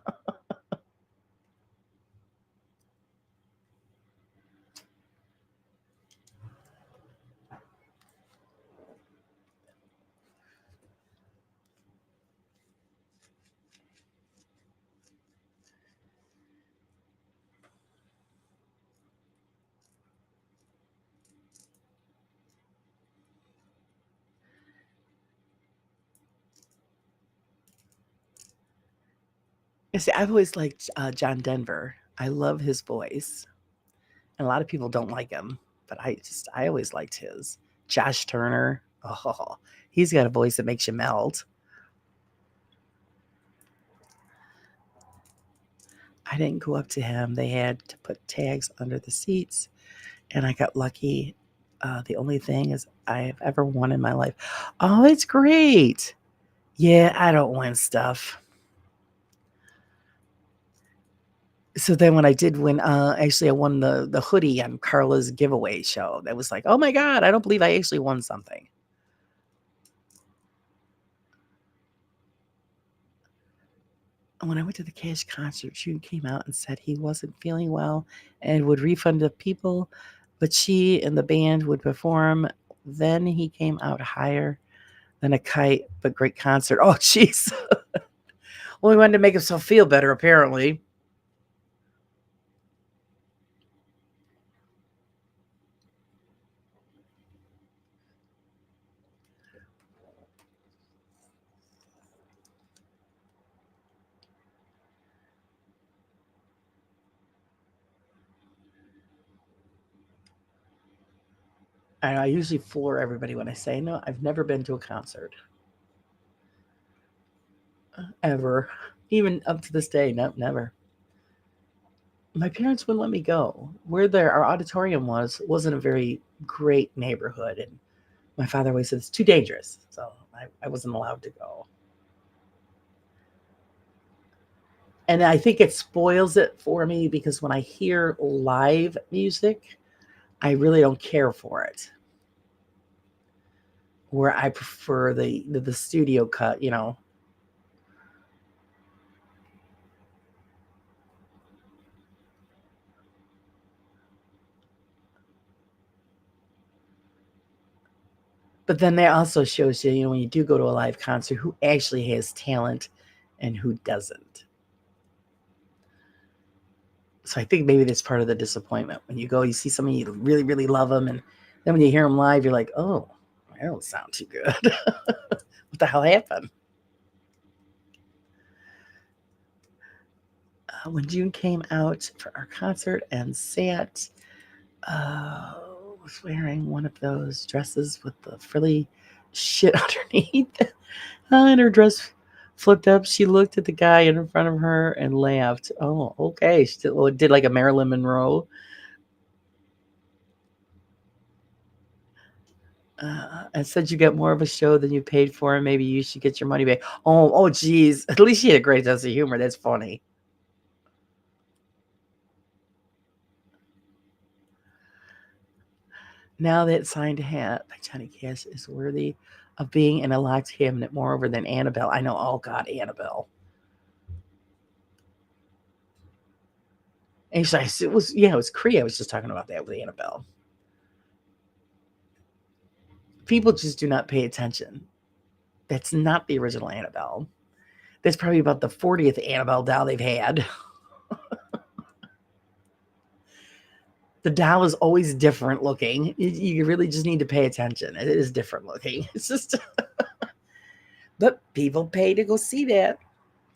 You see, I've always liked John Denver. I love his voice. And a lot of people don't like him, but I always liked his. Josh Turner. Oh, he's got a voice that makes you melt. I didn't go up to him. They had to put tags under the seats, and I got lucky. The only thing is I've ever won in my life. Oh, it's great. Yeah, I don't win stuff. So then when I did win, actually I won the hoodie on Carla's giveaway show. That was like, oh my God, I don't believe I actually won something. When I went to the Cash concert, June came out and said he wasn't feeling well and would refund the people, but she and the band would perform. Then he came out higher than a kite, but great concert. Oh, jeez. Well, he wanted to make himself feel better, apparently. I usually floor everybody when I say no. I've never been to a concert ever, even up to this day. No, never. My parents wouldn't let me go. Where our auditorium wasn't a very great neighborhood, and my father always said it's too dangerous, so I wasn't allowed to go. And I think it spoils it for me because when I hear live music, I really don't care for it. Where I prefer the studio cut. But then that also shows you, when you do go to a live concert, who actually has talent and who doesn't. So I think maybe that's part of the disappointment. When you go, you see somebody, you really, really love them, and then when you hear them live, you're like, oh, I don't sound too good. What the hell happened? When June came out for our concert and sat, was wearing one of those dresses with the frilly shit underneath. And her dress flipped up. She looked at the guy in front of her and laughed. Oh, okay. She did like a Marilyn Monroe. And said you get more of a show than you paid for, and maybe you should get your money back. Oh, geez. At least she had a great sense of humor. That's funny. Now that signed hat by Johnny Cash is worthy of being in a locked cabinet moreover than Annabelle. I know. Oh, God, Annabelle. Actually, it was Cree. I was just talking about that with Annabelle. People just do not pay attention. That's not the original Annabelle. That's probably about the 40th Annabelle doll they've had. The doll is always different looking. You really just need to pay attention. It is different looking. It's just, but people pay to go see that.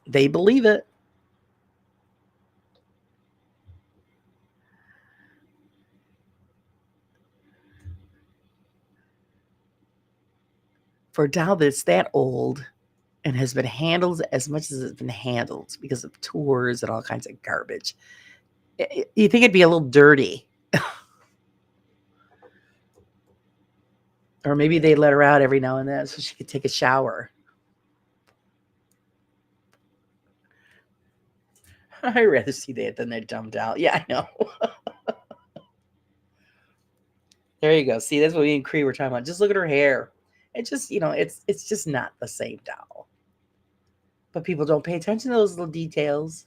They believe it. For a doll that's that old and has been handled as much as it's been handled because of tours and all kinds of garbage, You think it'd be a little dirty. Or maybe they let her out every now and then so she could take a shower. I'd rather see that than they're dumped out. Yeah, I know. There you go. See, that's what me and Cree were talking about. Just look at her hair. It just, it's just not the same doll. But people don't pay attention to those little details.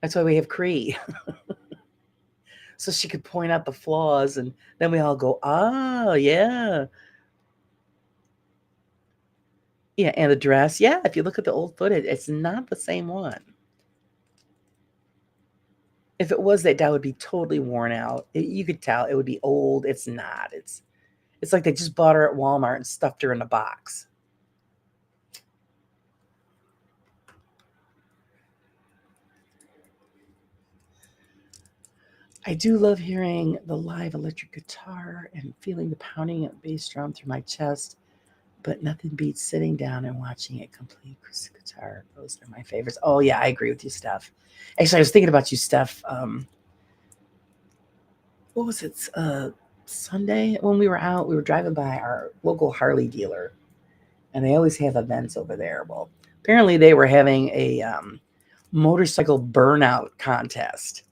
That's why we have Cree. So she could point out the flaws, and then we all go, oh, yeah. Yeah, and the dress. Yeah, if you look at the old footage, it's not the same one. If it was, that would be totally worn out. You could tell it would be old. It's not. It's like they just bought her at Walmart and stuffed her in a box. I do love hearing the live electric guitar and feeling the pounding of bass drum through my chest, but nothing beats sitting down and watching it complete acoustic guitar. Those are my favorites. Oh yeah, I agree with you, Steph. Actually, I was thinking about you, Steph. What was it? Sunday when we were out, we were driving by our local Harley dealer, and they always have events over there. Well, apparently they were having a motorcycle burnout contest.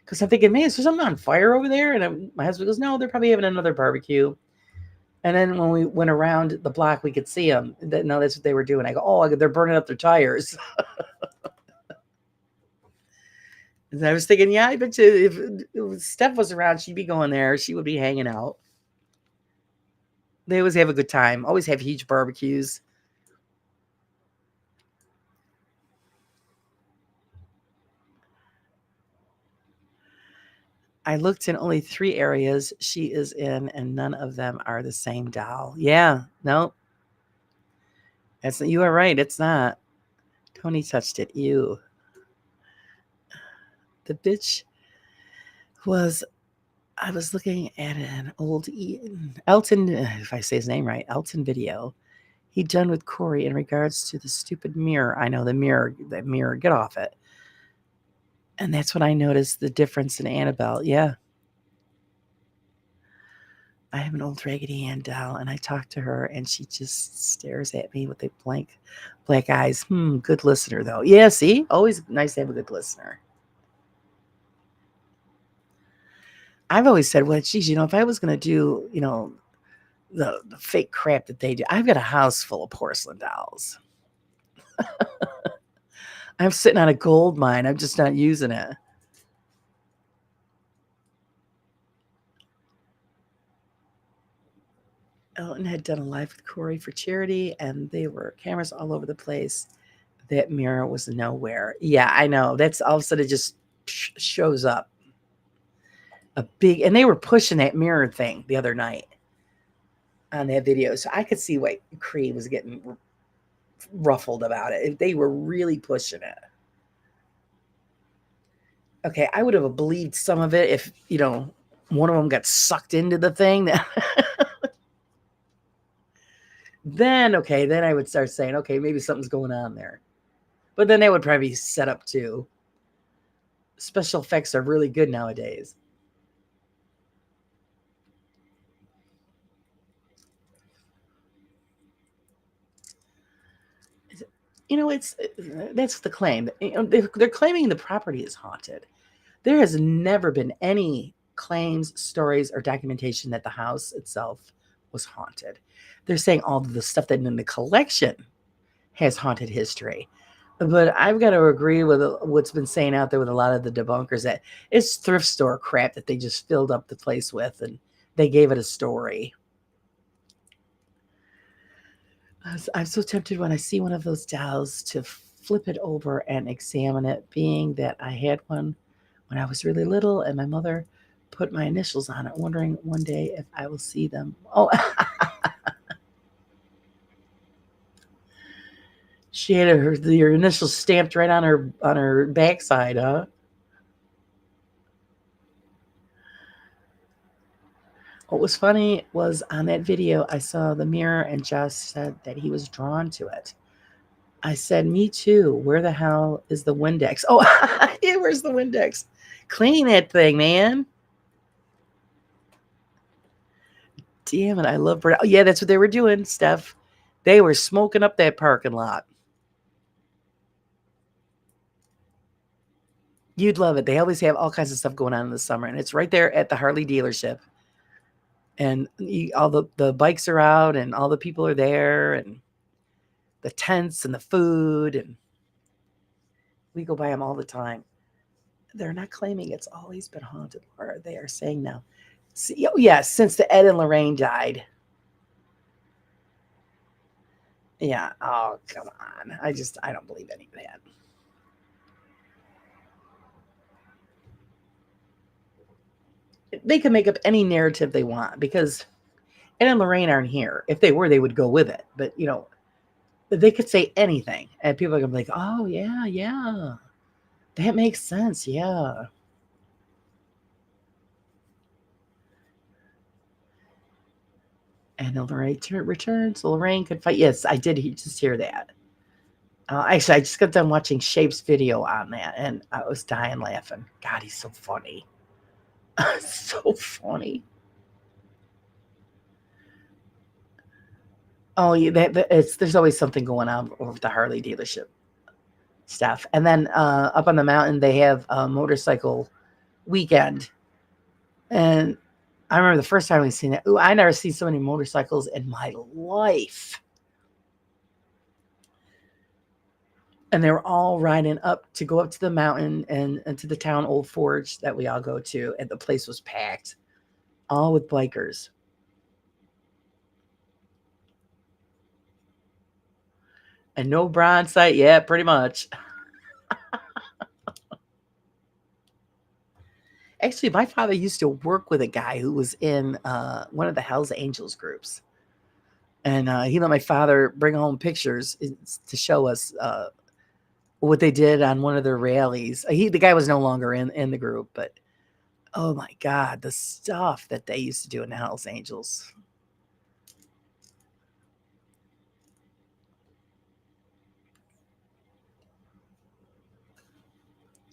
Because I'm thinking, man, is there something on fire over there? And my husband goes, no, they're probably having another barbecue. And then when we went around the block, we could see them. No, that's what they were doing. I go, oh, they're burning up their tires. And I was thinking, yeah, I bet you if Steph was around, she'd be going there. She would be hanging out. They always have a good time. Always have huge barbecues. I looked in only 3 areas she is in, and none of them are the same doll. Yeah, no, you are right. It's not. Tony touched it. You. The bitch was. I was looking at an old Elton, if I say his name right, Elton video he done with Corey in regards to the stupid mirror. I know the mirror. That mirror. Get off it. And that's when I noticed the difference in Annabelle. Yeah. I have an old Raggedy Ann doll, and I talk to her, and she just stares at me with a blank black eyes. Good listener, though. Yeah, see? Always nice to have a good listener. I've always said, well, geez, if I was going to do, the fake crap that they do, I've got a house full of porcelain dolls. I'm sitting on a gold mine. I'm just not using it. Elton had done a live with Corey for charity, and they were cameras all over the place. That mirror was nowhere. Yeah, I know. That's all of a sudden it just shows up. A big, and they were pushing that mirror thing the other night on that video. So I could see why Cree was getting ruffled about it. They were really pushing it. Okay, I would have believed some of it if, one of them got sucked into the thing. Then I would start saying, okay, maybe something's going on there. But then that would probably be set up too. Special effects are really good nowadays. It's that's the claim. They're claiming the property is haunted. There has never been any claims, stories, or documentation that the house itself was haunted. They're saying all of the stuff that in the collection has haunted history. But I've got to agree with what's been saying out there with a lot of the debunkers that it's thrift store crap that they just filled up the place with, and they gave it a story. I'm so tempted when I see one of those dolls to flip it over and examine it, being that I had one when I was really little and my mother put my initials on it, wondering one day if I will see them. Oh, she had her initials stamped right on her backside, huh? What was funny was on that video, I saw the mirror and Josh said that he was drawn to it. I said, me too. Where the hell is the Windex? Oh, yeah, where's the Windex? Clean that thing, man. Damn it, I love Brew. Oh, yeah, that's what they were doing, Steph. They were smoking up that parking lot. You'd love it. They always have all kinds of stuff going on in the summer, and it's right there at the Harley dealership. And all the bikes are out, and all the people are there, and the tents and the food, and we go by them all the time. They're not claiming it's always been haunted, or they are saying now. See, oh, yes, since the Ed and Lorraine died. Yeah. Oh, come on. I don't believe any of that. They can make up any narrative they want because Ed and Lorraine aren't here. If they were, they would go with it. But, they could say anything and people are going to be like, oh, yeah, yeah. That makes sense. Yeah. And Lorraine returns. Lorraine could fight. Yes, I did just hear that. Actually, I just got done watching Shape's video on that, and I was dying laughing. God, he's so funny. So funny. Oh, yeah, it's there's always something going on with the Harley dealership stuff. And then up on the mountain, they have a motorcycle weekend. And I remember the first time we seen it. Ooh, I never seen so many motorcycles in my life. And they were all riding up to go up to the mountain and to the town Old Forge that we all go to. And the place was packed, all with bikers. And no bronze site. Yeah, pretty much. Actually, my father used to work with a guy who was in one of the Hells Angels groups. And he let my father bring home pictures to show us what they did on one of their rallies. The guy was no longer in the group, but oh my God, the stuff that they used to do in the Hells Angels.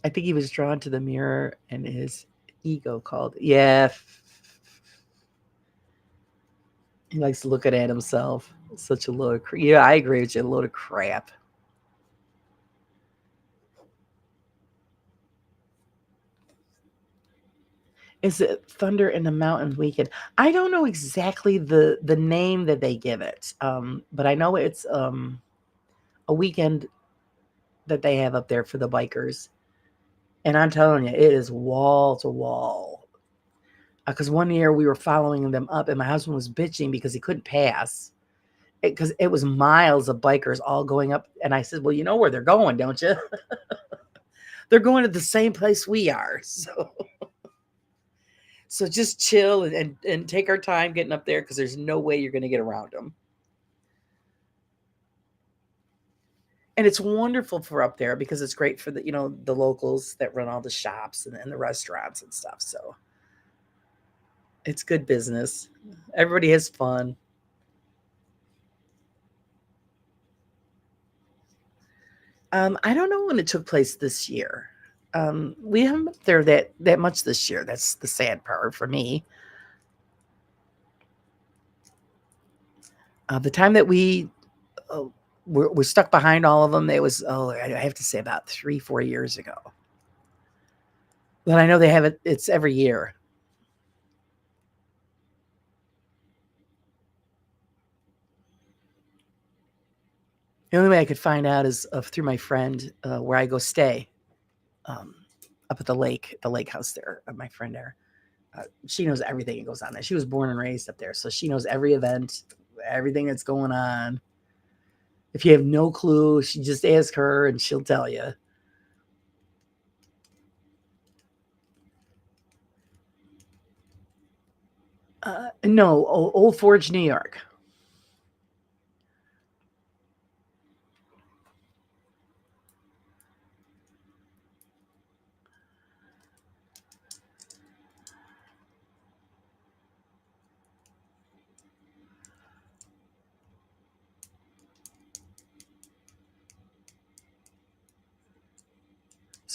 I think he was drawn to the mirror and his ego called. Yeah. He likes looking at himself. Such a load of crap. Yeah, I agree with you. A load of crap. Is it Thunder in the Mountain Weekend? I don't know exactly the name that they give it, but I know it's a weekend that they have up there for the bikers. And I'm telling you, it is wall to wall. Because one year we were following them up, and my husband was bitching because he couldn't pass because it was miles of bikers all going up. And I said, "Well, you know where they're going, don't you? They're going to the same place we are. So just chill and take our time getting up there because there's no way you're going to get around them." And it's wonderful for up there because it's great for the locals that run all the shops and the restaurants and stuff. So it's good business. Everybody has fun. I don't know when it took place this year. We haven't been there that much this year. That's the sad part for me. The time that we uh, were stuck behind all of them, it was I have to say about 3-4 years ago. But I know they have it. It's every year. The only way I could find out is through my friend where I go stay um, up at the lake house there. My friend there, she knows everything that goes on there. She was born and raised up there, so she knows every event, everything that's going on. If you have no clue, she just ask her and she'll tell you. No, Old Forge, New York.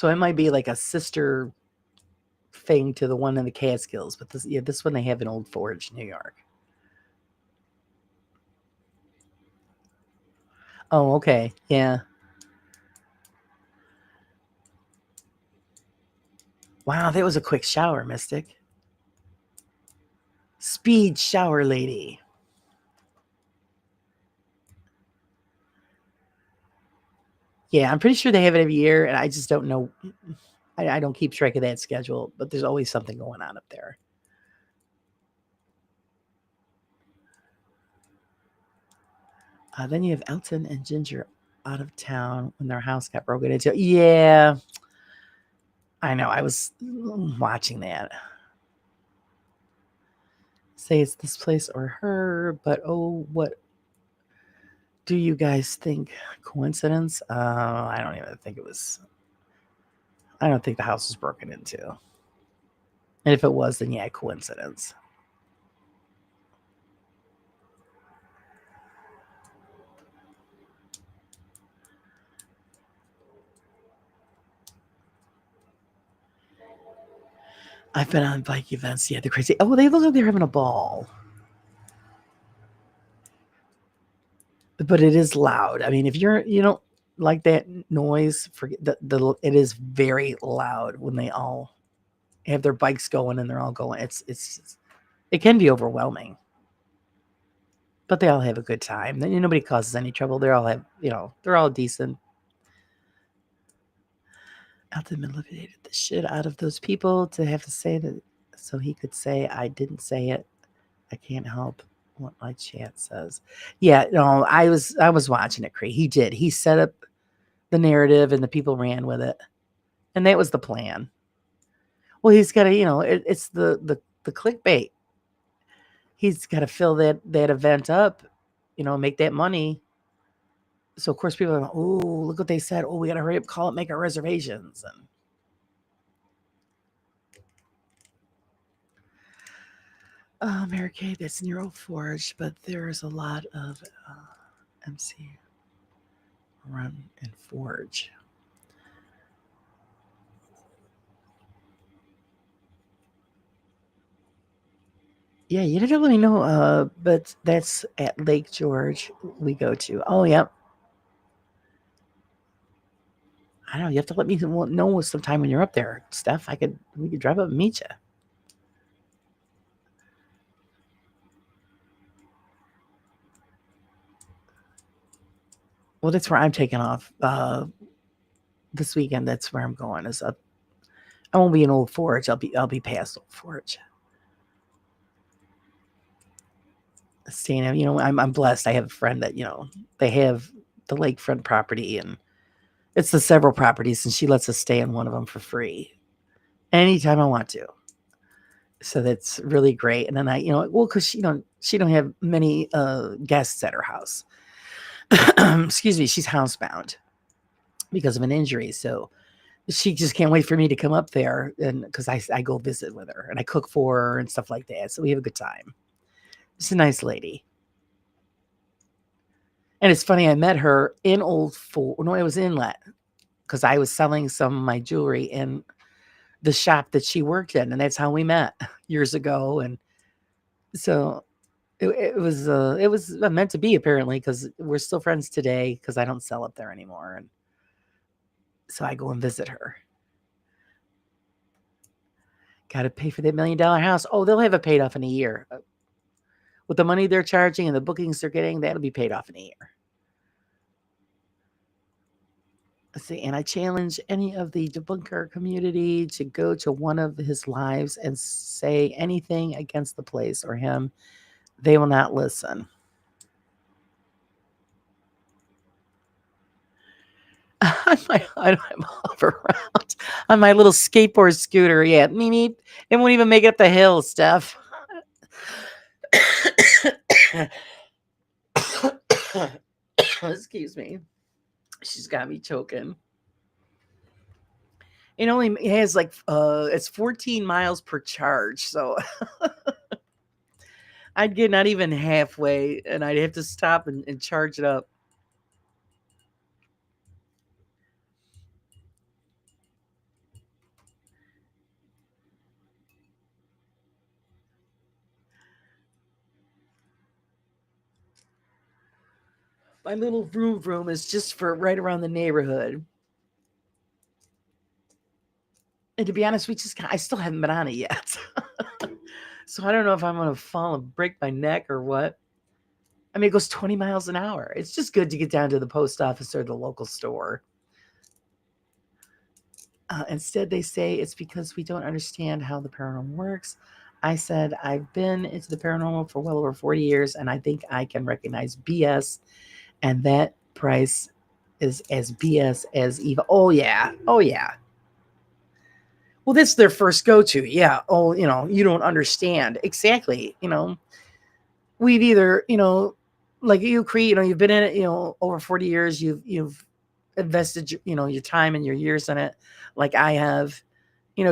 So it might be like a sister thing to the one in the Catskills, but this one they have in Old Forge, New York. Oh, okay. Yeah. Wow, that was a quick shower, Mystic. Speed shower lady. Yeah, I'm pretty sure they have it every year, and I just don't know. I don't keep track of that schedule, but there's always something going on up there. Then you have Elton and Ginger out of town when their house got broken into. Yeah, I know. I was watching that. Say it's this place or her, but oh, what do you guys think? Coincidence? I don't even think it was. I don't think the house was broken into. And if it was, then yeah, coincidence. I've been on bike events. Yeah, they're crazy. Oh, they look like they're having a ball. But it is loud. I mean, if you don't like that noise, forget the it is very loud when they all have their bikes going and they're all going. It can be overwhelming. But they all have a good time. Nobody causes any trouble. They all have, they're all decent. Elton manipulated the shit out of those people to have to say that so he could say I didn't say it. I can't help what my chat says. Yeah, no, I was watching it, Cree. He did. He set up the narrative and the people ran with it. And that was the plan. Well, he's got to, it's the clickbait. He's got to fill that event up, make that money. So of course people are like, oh, look what they said. Oh, we got to hurry up, call it, make our reservations. And Mary Kay, that's near Old Forge, but there's a lot of MC Run and Forge. Yeah, you didn't really know, but that's at Lake George we go to. Oh, yeah. I don't know. You have to let me know sometime when you're up there, Steph. We could drive up and meet you. Well, that's where I'm taking off this weekend. That's where I'm going. Is up. I won't be in Old Forge. I'll be past Old Forge. Staying, I'm blessed. I have a friend that they have the lakefront property, and it's the several properties, and she lets us stay in one of them for free anytime I want to. So that's really great. And then because she don't have many guests at her house. Excuse me, she's housebound because of an injury. So she just can't wait for me to come up there, and because I go visit with her and I cook for her and stuff like that. So we have a good time. She's a nice lady. And it's funny, I met her in Old Fort. No, it was Inlet because I was selling some of my jewelry in the shop that she worked in, and that's how we met years ago. And so it was meant to be, apparently, because we're still friends today because I don't sell up there anymore. And so I go and visit her. Got to pay for that $1 million house. Oh, they'll have it paid off in a year. With the money they're charging and the bookings they're getting, that'll be paid off in a year. Let's see, and I challenge any of the debunker community to go to one of his lives and say anything against the place or him. They will not listen. I'm around on my little skateboard scooter. Yeah, me. It won't even make it up the hill, Steph. Excuse me. She's got me choking. It only has it's 14 miles per charge, so I'd get not even halfway, and I'd have to stop and charge it up. My little vroom vroom is just for right around the neighborhood. And to be honest, I still haven't been on it yet. So I don't know if I'm going to fall and break my neck or what. I mean, it goes 20 miles an hour. It's just good to get down to the post office or the local store. Instead, they say it's because we don't understand how the paranormal works. I said, I've been into the paranormal for well over 40 years, and I think I can recognize BS, and that price is as BS as Eva. Oh, yeah. Oh, yeah. Well, that's their first go to. Yeah. Oh, you don't understand. Exactly. We've either, like you, Cree, you've been in it, over 40 years. You've invested, your time and your years in it. Like I have,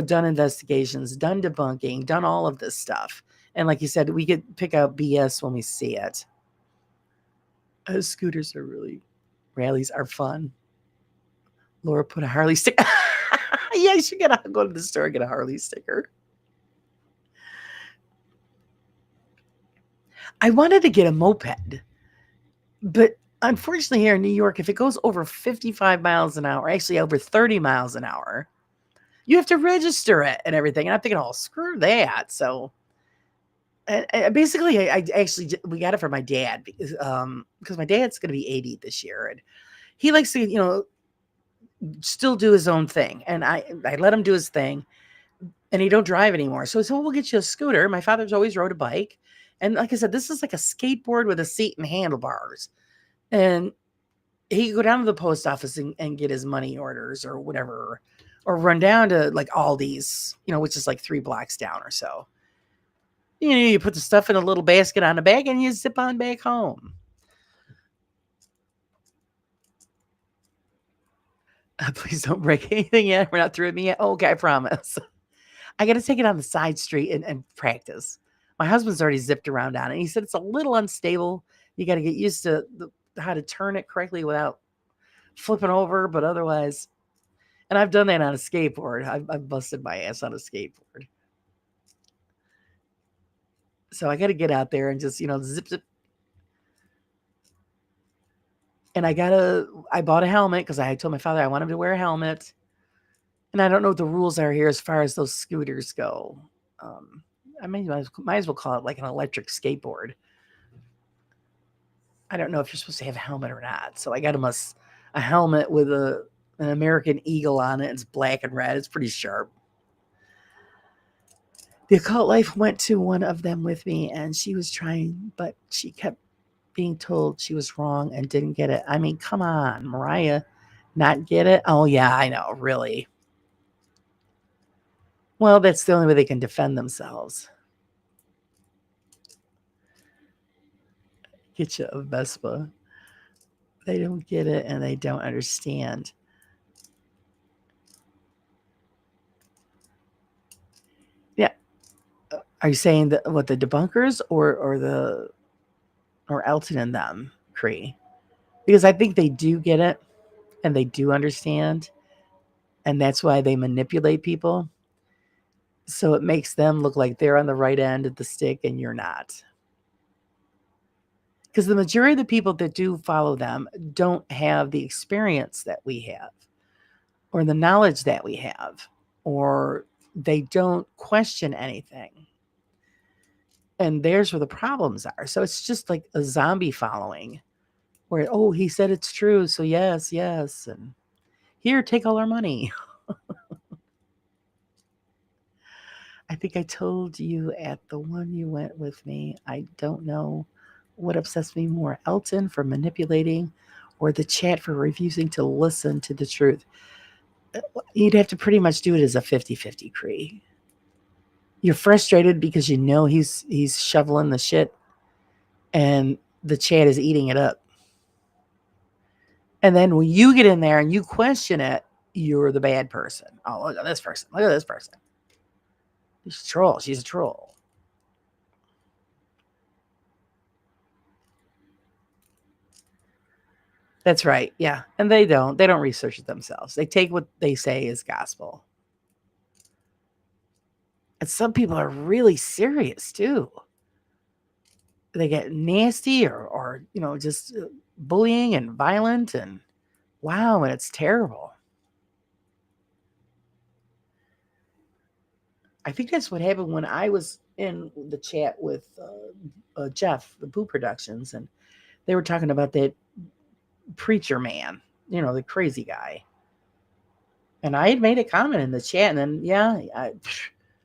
done investigations, done debunking, done all of this stuff. And like you said, we could pick out BS when we see it. Scooters are rallies are fun. Laura put a Harley sticker. Yeah, you should go to the store and get a Harley sticker. I wanted to get a moped, but unfortunately here in New York, if it goes over 55 miles an hour, actually over 30 miles an hour, you have to register it and everything. And I'm thinking, oh, screw that. So basically, I actually, we got it for my dad because my dad's going to be 80 this year. And he likes to, still do his own thing. And I let him do his thing. And he don't drive anymore. So he said, well, we'll get you a scooter. My father's always rode a bike. And like I said, this is like a skateboard with a seat and handlebars. And he could go down to the post office and get his money orders or whatever, or run down to like Aldi's, which is like 3 blocks down or so. You put the stuff in a little basket on a bag and you zip on back home. Please don't break anything yet. We're not through with me yet. Oh, okay, I promise. I got to take it on the side street and practice. My husband's already zipped around on it. He said it's a little unstable. You got to get used to how to turn it correctly without flipping over. But otherwise, and I've done that on a skateboard. I've busted my ass on a skateboard. So I got to get out there and just, zip. And I bought a helmet because I told my father I want him to wear a helmet. And I don't know what the rules are here as far as those scooters go. I might as well call it like an electric skateboard. I don't know if you're supposed to have a helmet or not. So I got him a helmet with an American eagle on it. It's black and red. It's pretty sharp. The occult life went to one of them with me, and she was trying, but she kept being told she was wrong and didn't get it. I mean, come on, Mariah, not get it? Oh, yeah, I know, really. Well, that's the only way they can defend themselves. Get you a Vespa. They don't get it and they don't understand. Yeah. Are you saying that what the debunkers or Elton and them, Cree? Because I think they do get it and they do understand, and that's why they manipulate people. So it makes them look like they're on the right end of the stick and you're not. Because the majority of the people that do follow them don't have the experience that we have or the knowledge that we have, or they don't question anything. And there's where the problems are. So it's just like a zombie following where, oh, he said it's true. So yes, yes. And here, take all our money. I think I told you at the one you went with me. I don't know what obsessed me more, Elton for manipulating or the chat for refusing to listen to the truth. You'd have to pretty much do it as a 50-50 Cree. You're frustrated because you know he's shoveling the shit and the chat is eating it up. And then when you get in there and you question it, you're the bad person. Oh, look at this person. Look at this person. She's a troll. She's a troll. That's right. Yeah. And they don't research it themselves. They take what they say as gospel. And some people are really serious too. They get nasty or just bullying and violent, and wow, and it's terrible. I think that's what happened when I was in the chat with Jeff, the Boo Productions, and they were talking about that preacher man, the crazy guy. And I had made a comment in the chat, and then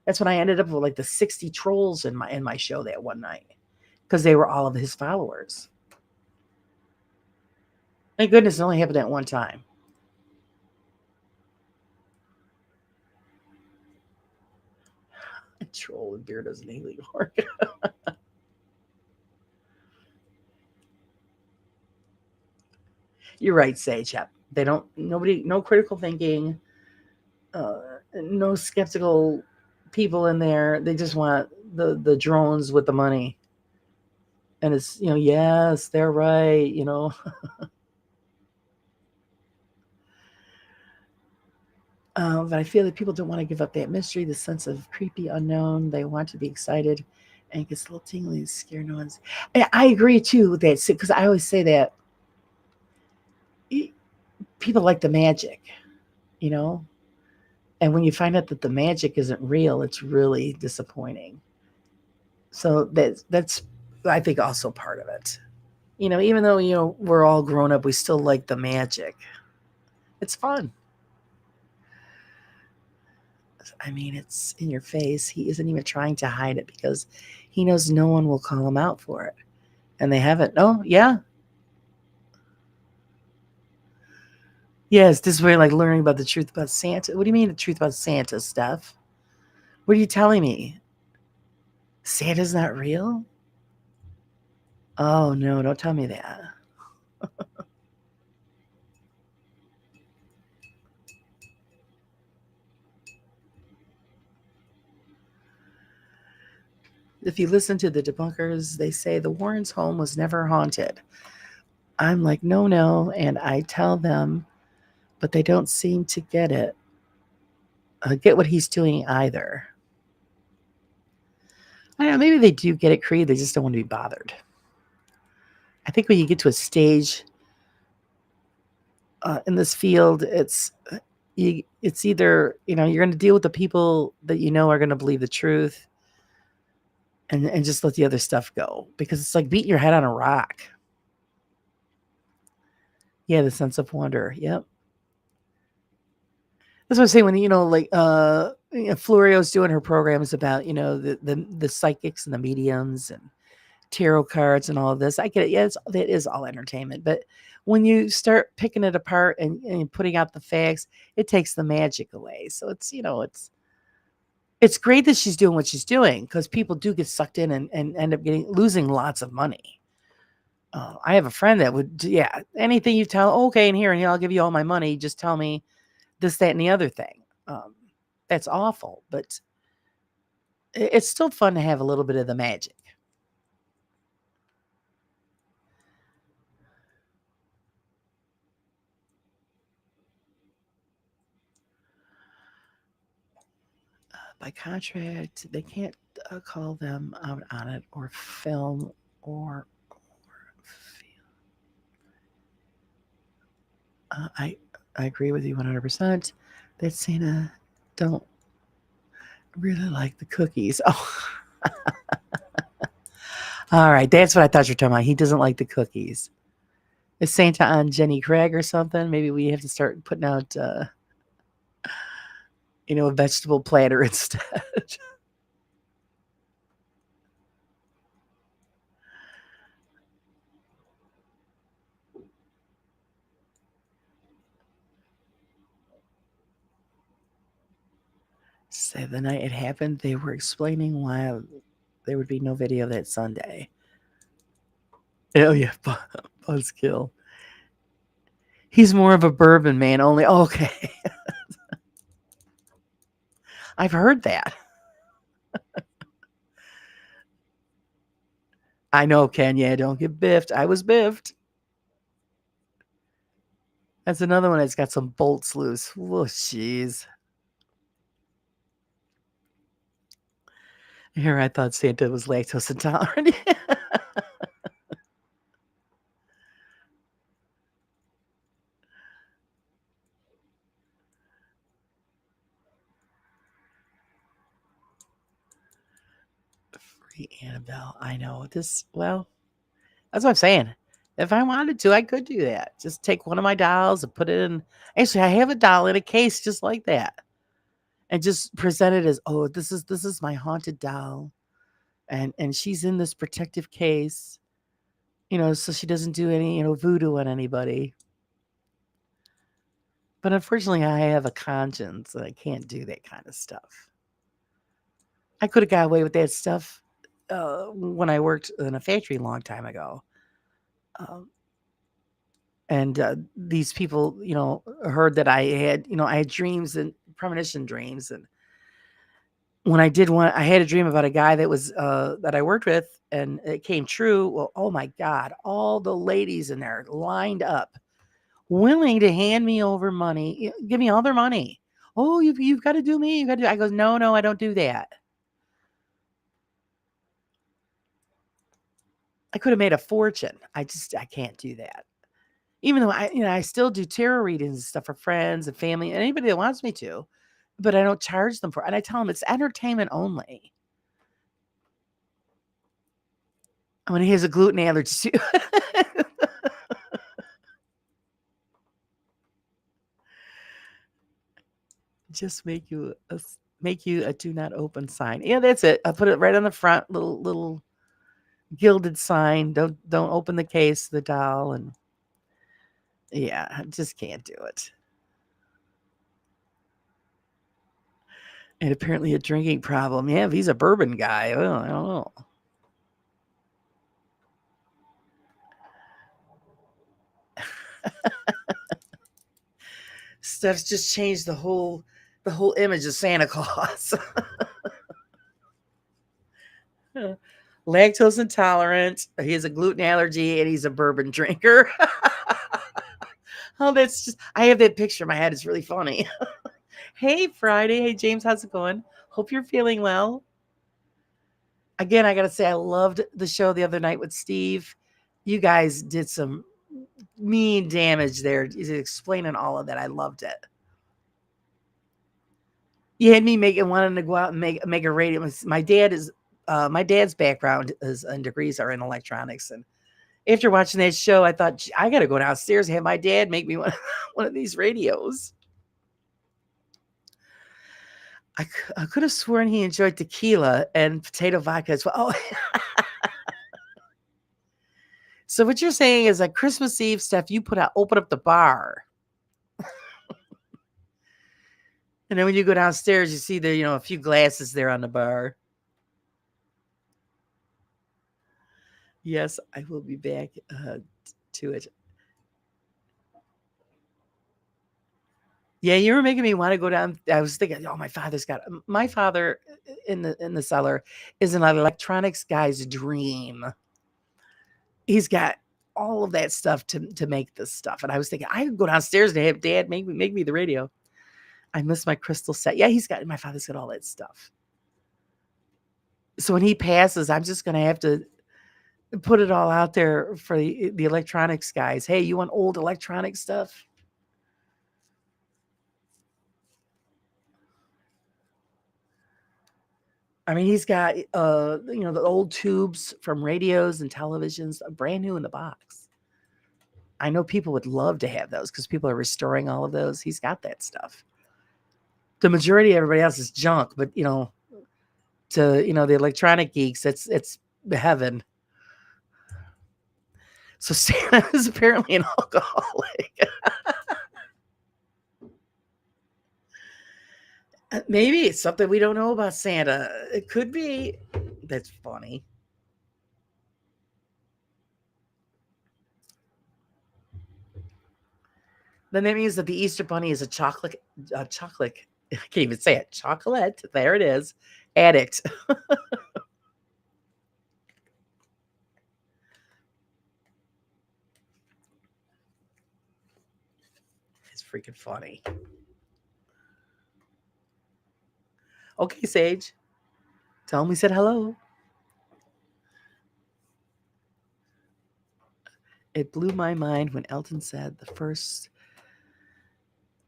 that's when I ended up with like the 60 trolls in my show that one night because they were all of his followers. Thank goodness it only happened that one time. A troll with beard doesn't really work. You're right, Sage. Yep. They don't. Nobody. No critical thinking. Uh, no skeptical people in there. They just want the drones with the money. And it's yes, they're right. But I feel that people don't want to give up that mystery, the sense of creepy unknown. They want to be excited, and it gets a little tingly to scare no one's. And I agree too with that because I always say that people like the magic, you know. And when you find out that the magic isn't real, it's really disappointing. So that's I think also part of it. Even though we're all grown up, we still like the magic. It's fun. I mean, it's in your face. He isn't even trying to hide it because he knows no one will call him out for it. And they haven't. Oh, yeah. Yes, this is where like learning about the truth about Santa. What do you mean the truth about Santa, Steph? What are you telling me? Santa's not real? Oh, no, don't tell me that. If you listen to the debunkers, they say the Warrens' home was never haunted. I'm like, no, no. And I tell them, but they don't seem to get it. Get what he's doing either. I don't know. Maybe they do get it, Creed. They just don't want to be bothered. I think when you get to a stage in this field, it's either you're going to deal with the people that are going to believe the truth, and just let the other stuff go because it's like beating your head on a rock. Yeah, the sense of wonder. Yep. That's what I'm saying when like Florio's doing her programs about the psychics and the mediums and tarot cards and all of this. I get it. Yeah, that is all entertainment. But when you start picking it apart and putting out the facts, it takes the magic away. So it's great that she's doing what she's doing because people do get sucked in and end up losing lots of money. I have a friend that would, yeah, anything you tell, okay, and here, I'll give you all my money. Just tell me this, that, and the other thing. That's awful, but it's still fun to have a little bit of the magic. By contract, they can't call them out on it or film or film. I agree with you 100%. That Santa don't really like the cookies. Oh, all right. That's what I thought you were talking about. He doesn't like the cookies. Is Santa on Jenny Craig or something? Maybe we have to start putting out, a vegetable platter instead. Say the night it happened, they were explaining why there would be no video that Sunday. Oh yeah, Buzzkill. He's more of a bourbon man only. Oh, okay. I've heard that. I know, Ken. Yeah, don't get biffed. I was biffed. That's another one that's got some bolts loose. Oh, jeez. Here, I thought Santa was lactose intolerant. Hey, Annabelle, I know this. Well, that's what I'm saying. If I wanted to, I could do that. Just take one of my dolls and put it in. Actually, I have a doll in a case just like that, and just present it as, oh, this is my haunted doll, and she's in this protective case, so she doesn't do any, voodoo on anybody. But unfortunately, I have a conscience and I can't do that kind of stuff. I could have got away with that stuff when I worked in a factory a long time ago. Um, and these people, heard that I had dreams and premonition dreams. And when I did one, I had a dream about a guy that I worked with, and it came true. Well, oh my God, all the ladies in there lined up, willing to hand me over money, give me all their money. Oh, you've got to do me. You got to. I goes, no, no, I don't do that. I could have made a fortune. I can't do that. Even though I still do tarot readings and stuff for friends and family, and anybody that wants me to, but I don't charge them for it. And I tell them it's entertainment only. When he has a gluten allergy too. Just make you a do not open sign. Yeah, that's it. I put it right on the front, little gilded sign. Don't open the case, the doll, and yeah, I just can't do it. And apparently a drinking problem. Yeah, if he's a bourbon guy, well, I don't know. Steph's just changed the whole image of Santa Claus. Lactose intolerant. He has a gluten allergy, and he's a bourbon drinker. Oh, that's just. I have that picture in my head. It's really funny. Hey, Friday. Hey, James. How's it going? Hope you're feeling well. Again, I got to say, I loved the show the other night with Steve. You guys did some mean damage there. He's explaining all of that. I loved it. You had me wanting to go out and make a radio. My dad's background is and degrees are in electronics. And after watching that show, I thought, I got to go downstairs and have my dad make me one of these radios. I could have sworn he enjoyed tequila and potato vodka as well. Oh, so what you're saying is that Christmas Eve, Steph, you open up the bar. And then when you go downstairs, you see a few glasses there on the bar. Yes, I will be back to it. Yeah, you were making me want to go down. I was thinking, oh, my father in the cellar is an electronics guy's dream. He's got all of that stuff to make this stuff. And I was thinking, I could go downstairs and have Dad make me the radio. I miss my crystal set. Yeah, my father's got all that stuff. So when he passes, I'm just gonna have to put it all out there for the electronics guys. Hey, you want old electronic stuff? I mean, he's got the old tubes from radios and televisions, brand new in the box. I know people would love to have those because people are restoring all of those. He's got that stuff. The majority of everybody else is junk, but the electronic geeks, it's heaven. So Santa is apparently an alcoholic. Maybe it's something we don't know about Santa. It could be. That's funny. Then that means that the Easter Bunny is a chocolate. I can't even say it. Chocolate. There it is. Addict. It's freaking funny. Okay, Sage. Tell him we said hello. It blew my mind when Elton said the first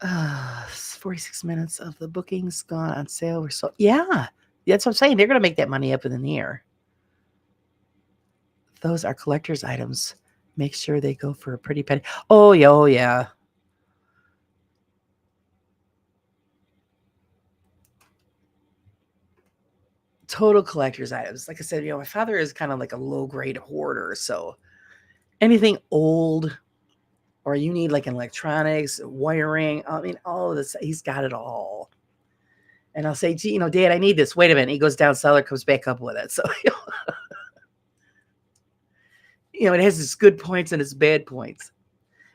46 minutes of the bookings gone on sale were so. Yeah, that's what I'm saying. They're going to make that money up in the air. those are collector's items. Make sure they go for a pretty penny. Oh yeah, oh yeah. Total collector's items. Like I said, my father is kind of like a low grade hoarder. So anything old, or you need like electronics, wiring, I mean, all of this, he's got it all. And I'll say, gee, Dad, I need this. Wait a minute. He goes down cellar, comes back up with it. So, it has its good points and its bad points.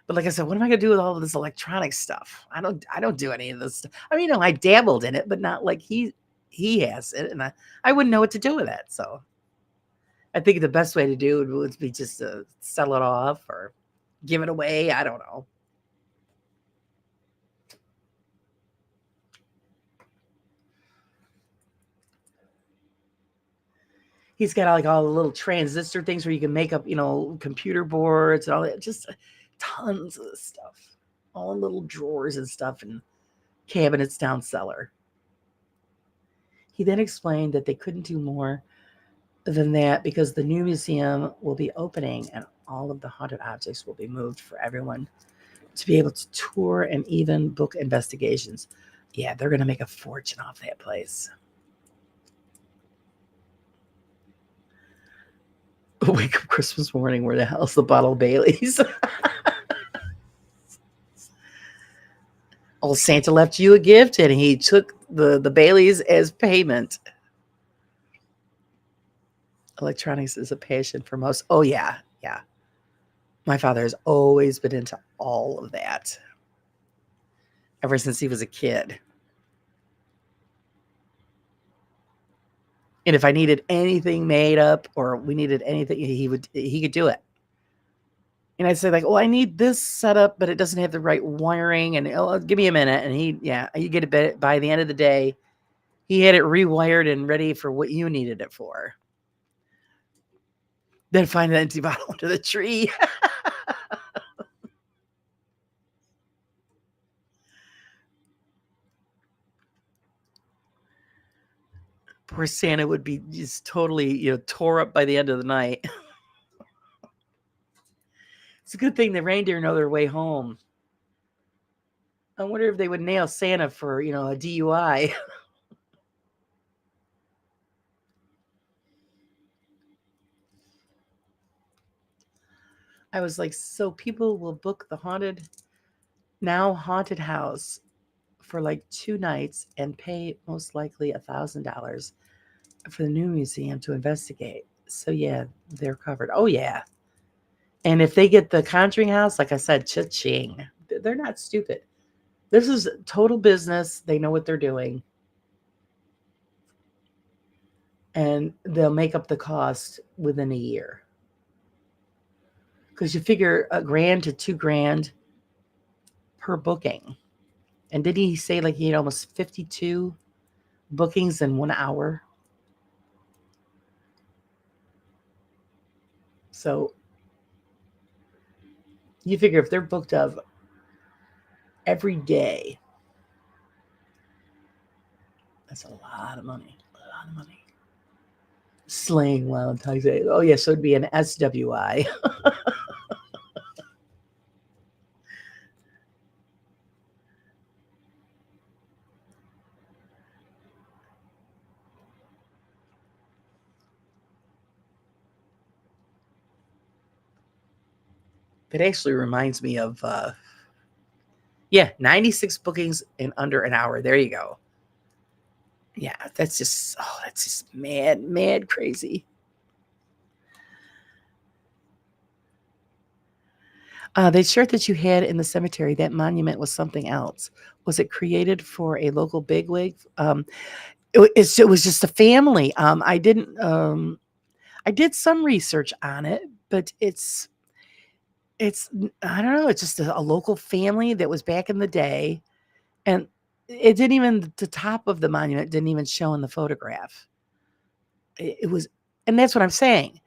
But like I said, what am I going to do with all of this electronic stuff? I don't do any of this stuff. I mean, I dabbled in it, but not like he has it. And I wouldn't know what to do with it. So I think the best way to do it would be just to sell it off or give it away. I don't know. He's got like all the little transistor things where you can make up, computer boards and all that. Just tons of stuff. All in little drawers and stuff and cabinets down cellar. He then explained that they couldn't do more than that because the new museum will be opening and all of the haunted objects will be moved for everyone to be able to tour and even book investigations. Yeah, they're going to make a fortune off that place. Wake up Christmas morning, where the hell's the bottle of Bailey's? Old Santa left you a gift and he took the Bailey's as payment. Electronics is a passion for most. Oh, yeah, yeah. My father has always been into all of that ever since he was a kid. And if I needed anything made up or we needed anything, he could do it. And I'd say like, oh, I need this setup, but it doesn't have the right wiring. And give me a minute. And you get it by the end of the day. He had it rewired and ready for what you needed it for. Then find the empty bottle under the tree. Poor Santa would be just totally, tore up by the end of the night. It's a good thing the reindeer know their way home. I wonder if they would nail Santa for, a DUI. I was like, so people will book the haunted house for like 2 nights and pay most likely $1,000 for the new museum to investigate. So yeah, they're covered. Oh yeah. And if they get the Conjuring house, like I said, cha-ching. They're not stupid. This is total business. They know what they're doing. And they'll make up the cost within a year. Because you figure $1,000 to $2,000 per booking. And did he say like he had almost 52 bookings in 1 hour? So you figure if they're booked up every day, that's a lot of money. A lot of money. Slaying Valentine's Day. Oh, yeah, so it'd be an SWI. It actually reminds me of, 96 bookings in under an hour. There you go. Yeah, that's just mad, mad crazy. The shirt that you had in the cemetery, that monument was something else. Was it created for a local bigwig? It was just a family. I did some research on it, but it's I don't know. It's just a local family that was back in the day, and it didn't even the top of the monument didn't even show in the photograph. It was, and that's what I'm saying.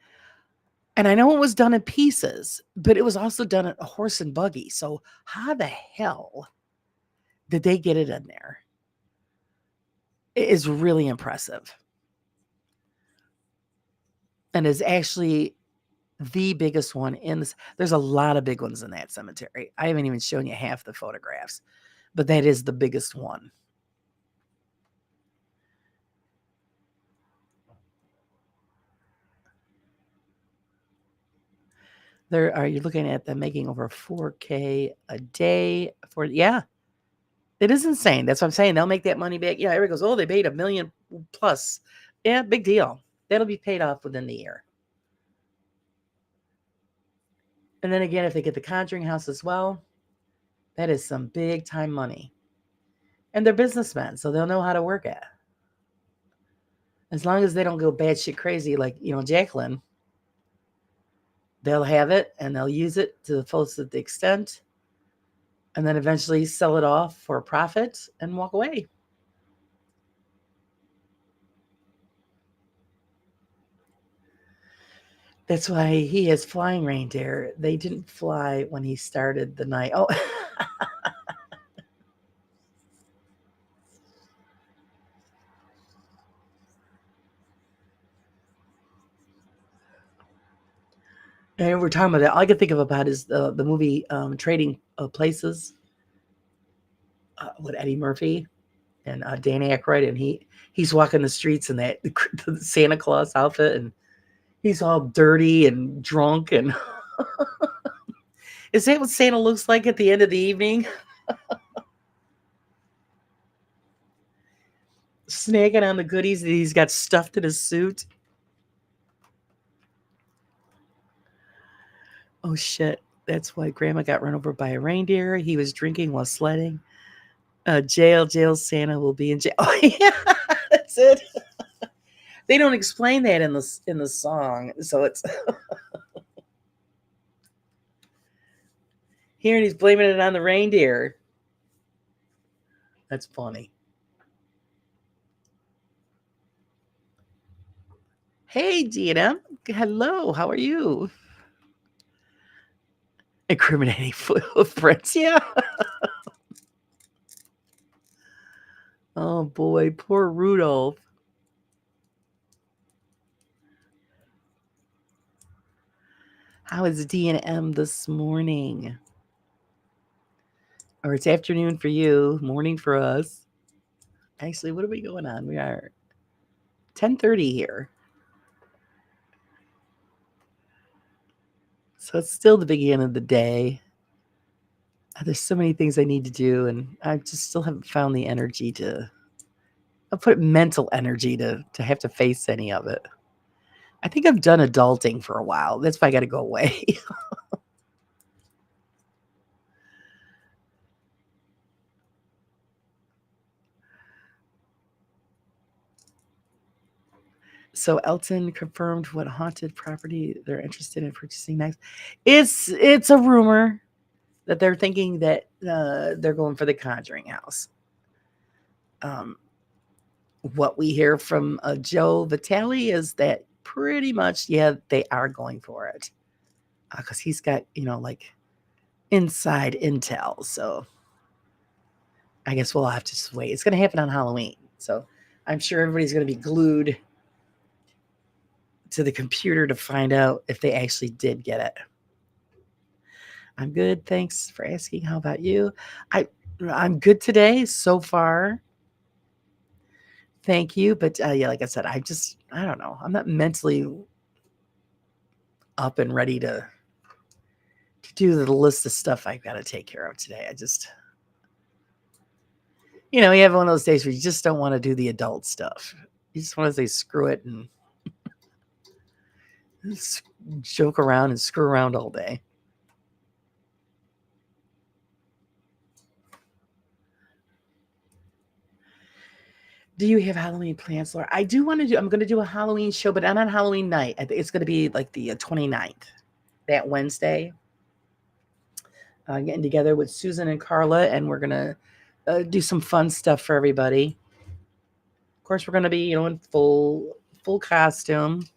And I know it was done in pieces, but it was also done at a horse and buggy. So how the hell did they get it in there? It is really impressive. And is actually The biggest one in this. There's a lot of big ones in that cemetery. I haven't even shown you half the photographs, but that is the biggest one. There are, you're looking at them making over 4K a day for, yeah, it is insane. That's what I'm saying. They'll make that money back. Yeah, everybody goes, oh, they paid $1 million plus. Yeah, big deal. That'll be paid off within the year. And then again, if they get the Conjuring house as well, that is some big time money. And they're businessmen, so they'll know how to work it. As long as they don't go batshit crazy like, Jacqueline, they'll have it and they'll use it to the fullest extent and then eventually sell it off for a profit and walk away. That's why he has flying reindeer. They didn't fly when he started the night. Oh, and we're talking about that. All I can think of about is the movie Trading Places with Eddie Murphy and Dan Aykroyd, and he's walking the streets in that the Santa Claus outfit, and he's all dirty and drunk. And is that what Santa looks like at the end of the evening? Snagging on the goodies that he's got stuffed in his suit. Oh shit. That's why Grandma got run over by a reindeer. He was drinking while sledding. Jail, Santa will be in jail. Oh, yeah, that's it. They don't explain that in the song, so it's here, and he's blaming it on the reindeer. That's funny. Hey, GM. Hello. How are you? Incriminating footprints. Yeah. Oh boy, poor Rudolph. How is D and M this morning? Or it's afternoon for you, morning for us. Actually, what are we going on? We are 10:30 here. So it's still the beginning of the day. There's so many things I need to do, and I just still haven't found the energy to I'll put mental energy to have to face any of it. I think I've done adulting for a while. That's why I got to go away. So Elton confirmed what haunted property they're interested in purchasing next. It's a rumor that they're thinking that they're going for the Conjuring house. Um, what we hear from Joe Vitale is that pretty much, yeah, they are going for it because he's got like inside intel. So I guess we'll have to just wait. It's going to happen on Halloween, so I'm sure everybody's going to be glued to the computer to find out if they actually did get it. I'm good. Thanks for asking. How about you? I I'm good today so far. Thank you. But yeah, like I said, I don't know. I'm not mentally up and ready to do the list of stuff I've got to take care of today. I just, you have one of those days where you just don't want to do the adult stuff. You just want to say screw it and joke around and screw around all day. Do you have Halloween plans, Laura? I do want to do. I'm going to do a Halloween show, but not on Halloween night. I think it's going to be like the 29th, that Wednesday. Getting together with Susan and Carla, and we're going to do some fun stuff for everybody. Of course, we're going to be, in full costume.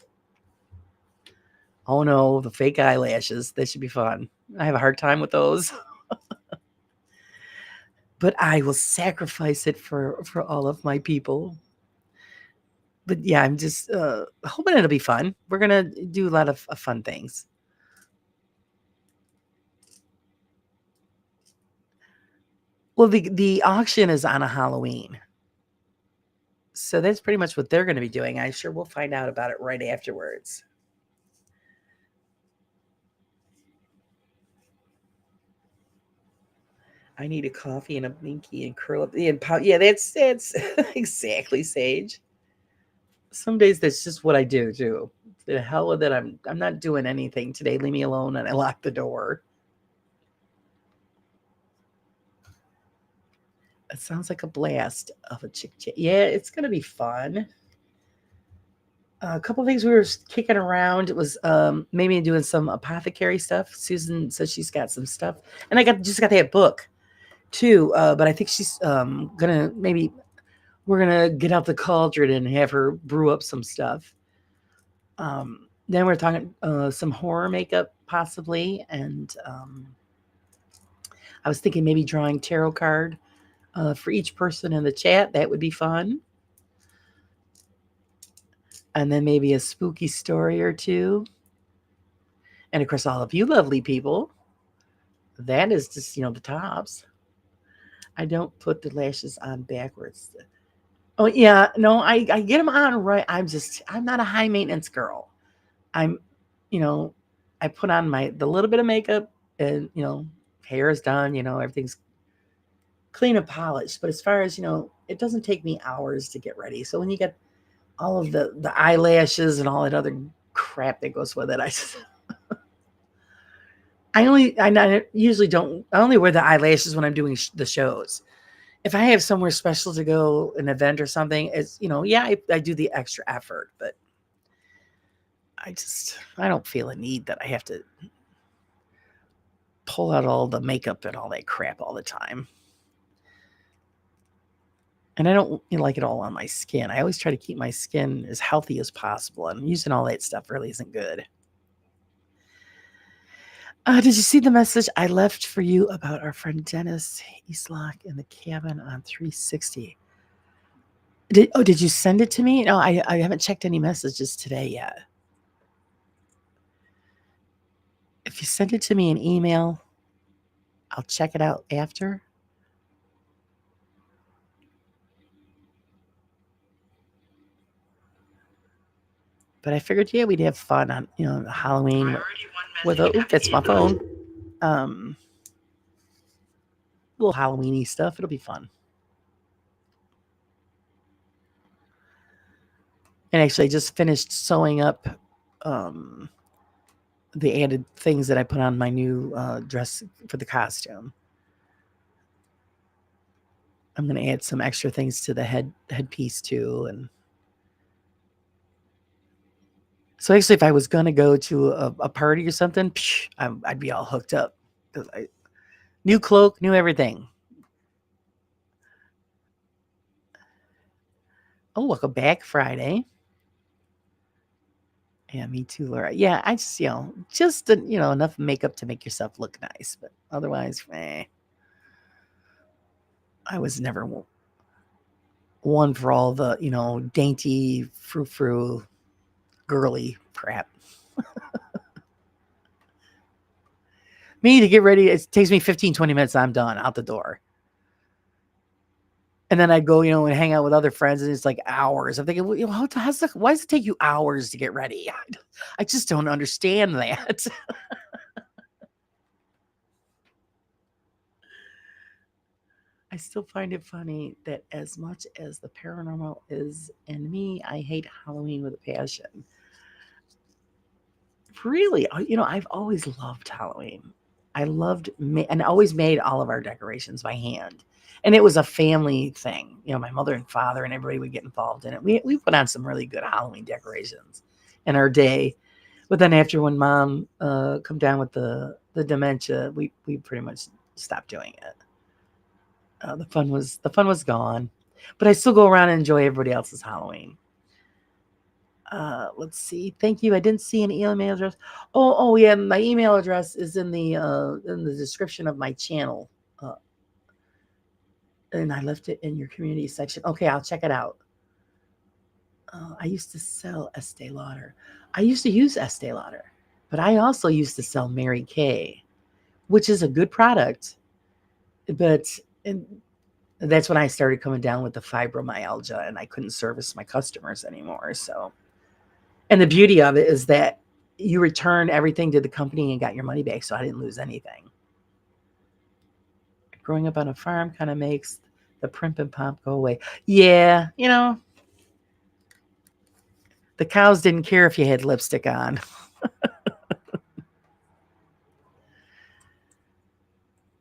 Oh no, the fake eyelashes. They should be fun. I have a hard time with those. But I will sacrifice it for all of my people. But yeah, I'm just hoping it'll be fun. We're gonna do a lot of fun things. Well, the auction is on a Halloween, so that's pretty much what they're going to be doing. I sure will find out about it right afterwards. I need a coffee and a binky and curl up. Yeah, that's exactly Sage. Some days that's just what I do too. The hell with it. I'm not doing anything today. Leave me alone, and I lock the door. It sounds like a blast of a chick chat. Yeah, it's gonna be fun. A couple of things we were kicking around. It was maybe doing some apothecary stuff. Susan says she's got some stuff, and I just got that book too. But I think she's gonna maybe we're gonna get out the cauldron and have her brew up some stuff. Then we're talking some horror makeup possibly, and I was thinking maybe drawing tarot card for each person in the chat. That would be fun. And then maybe a spooky story or two. And of course, all of you lovely people. That is just, the tops. I don't put the lashes on backwards. Oh, yeah. No, I get them on right. I'm not a high maintenance girl. I'm, you know, I put on the little bit of makeup and, hair is done, everything's clean and polished. But as far as, it doesn't take me hours to get ready. So when you get all of the eyelashes and all that other crap that goes with it, I usually don't. I only wear the eyelashes when I'm doing the shows. If I have somewhere special to go, an event or something, it's yeah, I do the extra effort, but I don't feel a need that I have to pull out all the makeup and all that crap all the time. And I don't like it all on my skin. I always try to keep my skin as healthy as possible, and using all that stuff really isn't good. Did you see the message I left for you about our friend Dennis Eastlock in the cabin on 360? Did you send it to me? No, I haven't checked any messages today yet. If you send it to me in email, I'll check it out after. But I figured, yeah, we'd have fun on Halloween with that's my phone. Little Halloweeny stuff. It'll be fun. And actually, I just finished sewing up the added things that I put on my new dress for the costume. I'm going to add some extra things to the headpiece too, and so actually, if I was going to go to a party or something, I'd be all hooked up. New cloak, new everything. Oh, welcome back, Friday. Yeah, me too, Laura. Yeah, I just enough makeup to make yourself look nice, but otherwise, I was never one for all the dainty frou-frou girly crap. Me to get ready, it takes me 15-20 minutes. I'm done, out the door. And then I'd go, and hang out with other friends, and it's like hours. I'm thinking, well, why does it take you hours to get ready? I just don't understand that. I still find it funny that as much as the paranormal is in me, I hate Halloween with a passion. Really, I've always loved Halloween. I loved and always made all of our decorations by hand. And it was a family thing. My mother and father and everybody would get involved in it. We put on some really good Halloween decorations in our day. But then after when mom come down with the dementia, we pretty much stopped doing it. The fun was gone. But I still go around and enjoy everybody else's Halloween. Let's see. Thank you. I didn't see an email address. Oh yeah, my email address is in the description of my channel, and I left it in your community section. Okay, I'll check it out. I used to sell Estee Lauder. I used to use Estee Lauder, but I also used to sell Mary Kay, which is a good product. But and that's when I started coming down with the fibromyalgia and I couldn't service my customers anymore. So, and the beauty of it is that you return everything to the company and got your money back. So I didn't lose anything. Growing up on a farm kind of makes the primp and pomp go away. Yeah, the cows didn't care if you had lipstick on.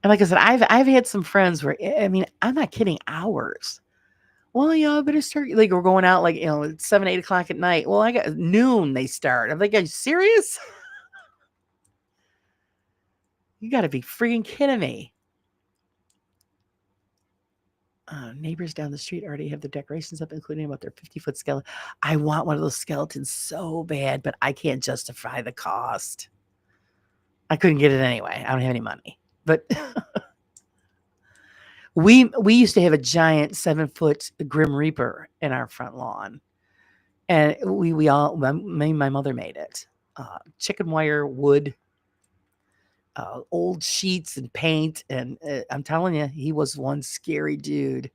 And like I said, I've had some friends where I mean, I'm not kidding, hours. Well, I better start. Like we're going out, like it's 7, 8 o'clock at night. Well, I got noon. They start. I'm like, are you serious? You got to be freaking kidding me. Neighbors down the street already have their decorations up, including about their 50-foot skeleton. I want one of those skeletons so bad, but I can't justify the cost. I couldn't get it anyway. I don't have any money. But we used to have a giant 7-foot Grim Reaper in our front lawn, and we all me and my mother made it. Chicken wire, wood, old sheets and paint, and I'm telling you, he was one scary dude.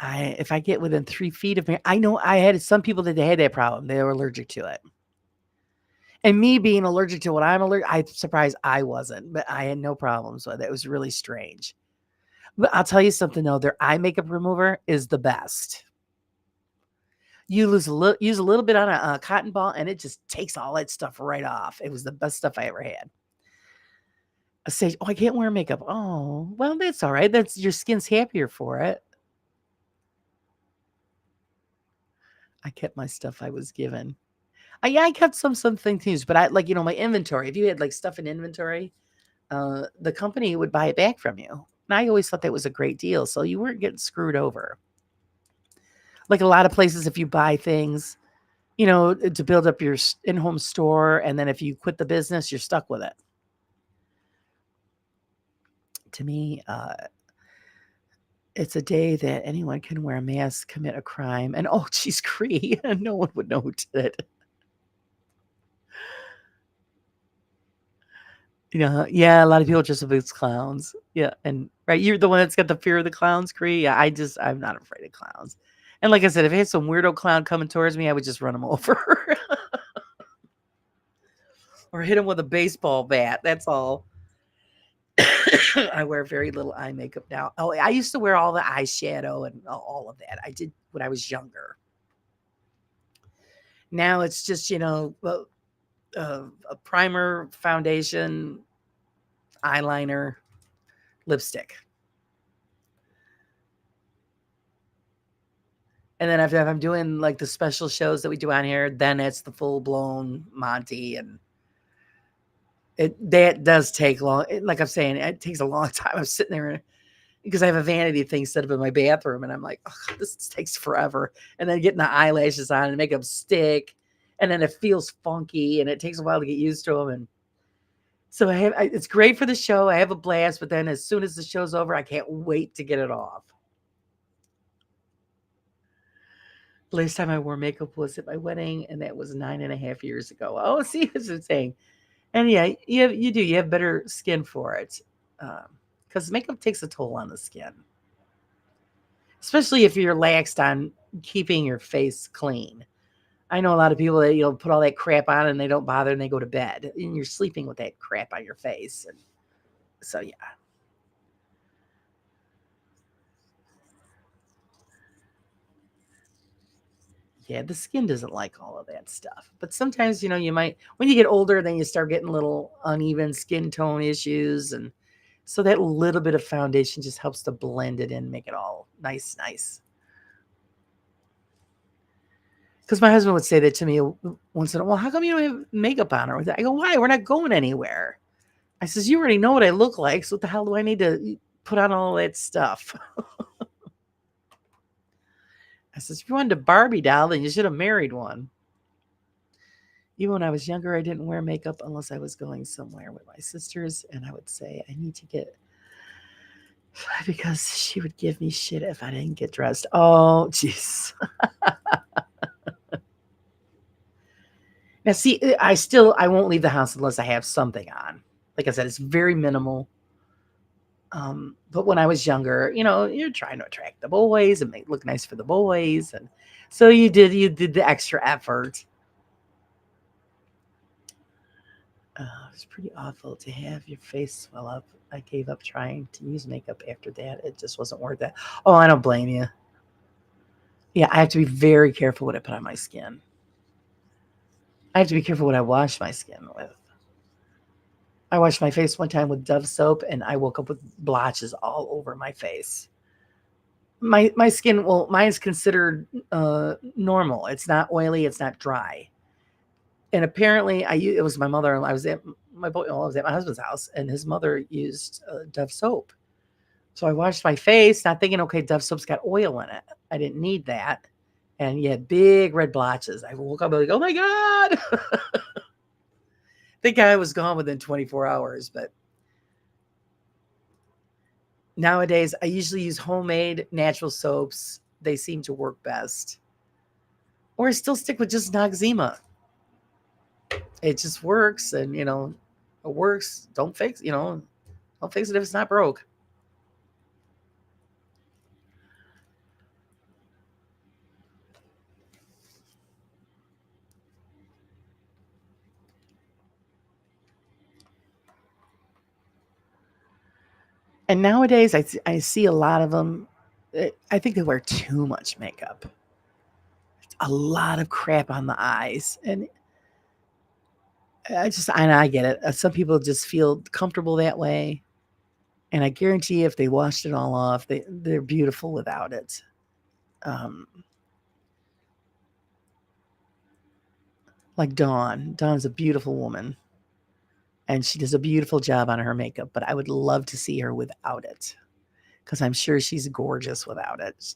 If I get within 3 feet of me, I know I had some people that they had that problem. They were allergic to it. And me being allergic to what I'm allergic, I'm surprised I wasn't, but I had no problems with it. It was really strange. But I'll tell you something though, their eye makeup remover is the best. You use a little bit on a cotton ball, and it just takes all that stuff right off. It was the best stuff I ever had. I say, oh, I can't wear makeup. Oh, well, that's all right. That's your skin's happier for it. I kept my stuff I was given. Yeah, I kept some things, but I like my inventory. If you had like stuff in inventory, the company would buy it back from you. And I always thought that was a great deal, so you weren't getting screwed over. Like a lot of places, if you buy things, to build up your in-home store, and then if you quit the business, you're stuck with it. To me, it's a day that anyone can wear a mask, commit a crime, and oh, geez, Cree, no one would know who did it. Yeah, a lot of people just think it's clowns. Yeah, and right, you're the one that's got the fear of the clowns, Cree. Yeah, I'm not afraid of clowns. And like I said, if I had some weirdo clown coming towards me, I would just run him over or hit him with a baseball bat. That's all. I wear very little eye makeup now. Oh, I used to wear all the eyeshadow and all of that. I did when I was younger. Now it's just, a primer, foundation, eyeliner, lipstick. And then if I'm doing like the special shows that we do on here, then it's the full blown Monty, and that does take long. Like I'm saying, it takes a long time. I'm sitting there because I have a vanity thing set up in my bathroom, and I'm like, oh, this takes forever. And then getting the eyelashes on and make them stick, and then it feels funky, and it takes a while to get used to them. And so it's great for the show. I have a blast, but then as soon as the show's over, I can't wait to get it off. Last time I wore makeup was at my wedding, and that was 9.5 years ago. Oh, see, that's what I'm saying. And yeah, you have better skin for it, because makeup takes a toll on the skin, especially if you're laxed on keeping your face clean. I know a lot of people that put all that crap on and they don't bother and they go to bed and you're sleeping with that crap on your face. And so yeah, yeah, the skin doesn't like all of that stuff. But sometimes you might, when you get older, then you start getting little uneven skin tone issues, and so that little bit of foundation just helps to blend it in, make it all nice. Because my husband would say that to me once in a while. How come you don't have makeup on? Or I go, why? We're not going anywhere. I says, you already know what I look like. So what the hell do I need to put on all that stuff? I says, if you wanted a Barbie doll, then you should have married one. Even when I was younger, I didn't wear makeup unless I was going somewhere with my sisters. And I would say, I need to get because she would give me shit if I didn't get dressed. Oh, jeez. Now, see, I won't leave the house unless I have something on. Like I said, it's very minimal. But when I was younger, you're trying to attract the boys and make look nice for the boys, and so you did the extra effort. It was pretty awful to have your face swell up. I gave up trying to use makeup after that. It just wasn't worth it. Oh, I don't blame you. Yeah, I have to be very careful what I put on my skin. I have to be careful what I wash my skin with. I washed my face one time with Dove soap, and I woke up with blotches all over my face. My skin, well, mine's considered normal. It's not oily. It's not dry. And apparently, it was my mother. I was at I was at my husband's house, and his mother used Dove soap. So I washed my face, not thinking, okay, Dove soap's got oil in it. I didn't need that. And you had big red blotches. I woke up like, oh my God. The guy was gone within 24 hours. But nowadays, I usually use homemade natural soaps. They seem to work best. Or I still stick with just Noxzema. It just works. And, it works. Don't fix it if it's not broke. And nowadays, I see a lot of them. I think they wear too much makeup. A lot of crap on the eyes. And I get it. Some people just feel comfortable that way. And I guarantee if they washed it all off, they're beautiful without it. Um, like Dawn. Dawn's a beautiful woman. And she does a beautiful job on her makeup. But I would love to see her without it. Because I'm sure she's gorgeous without it.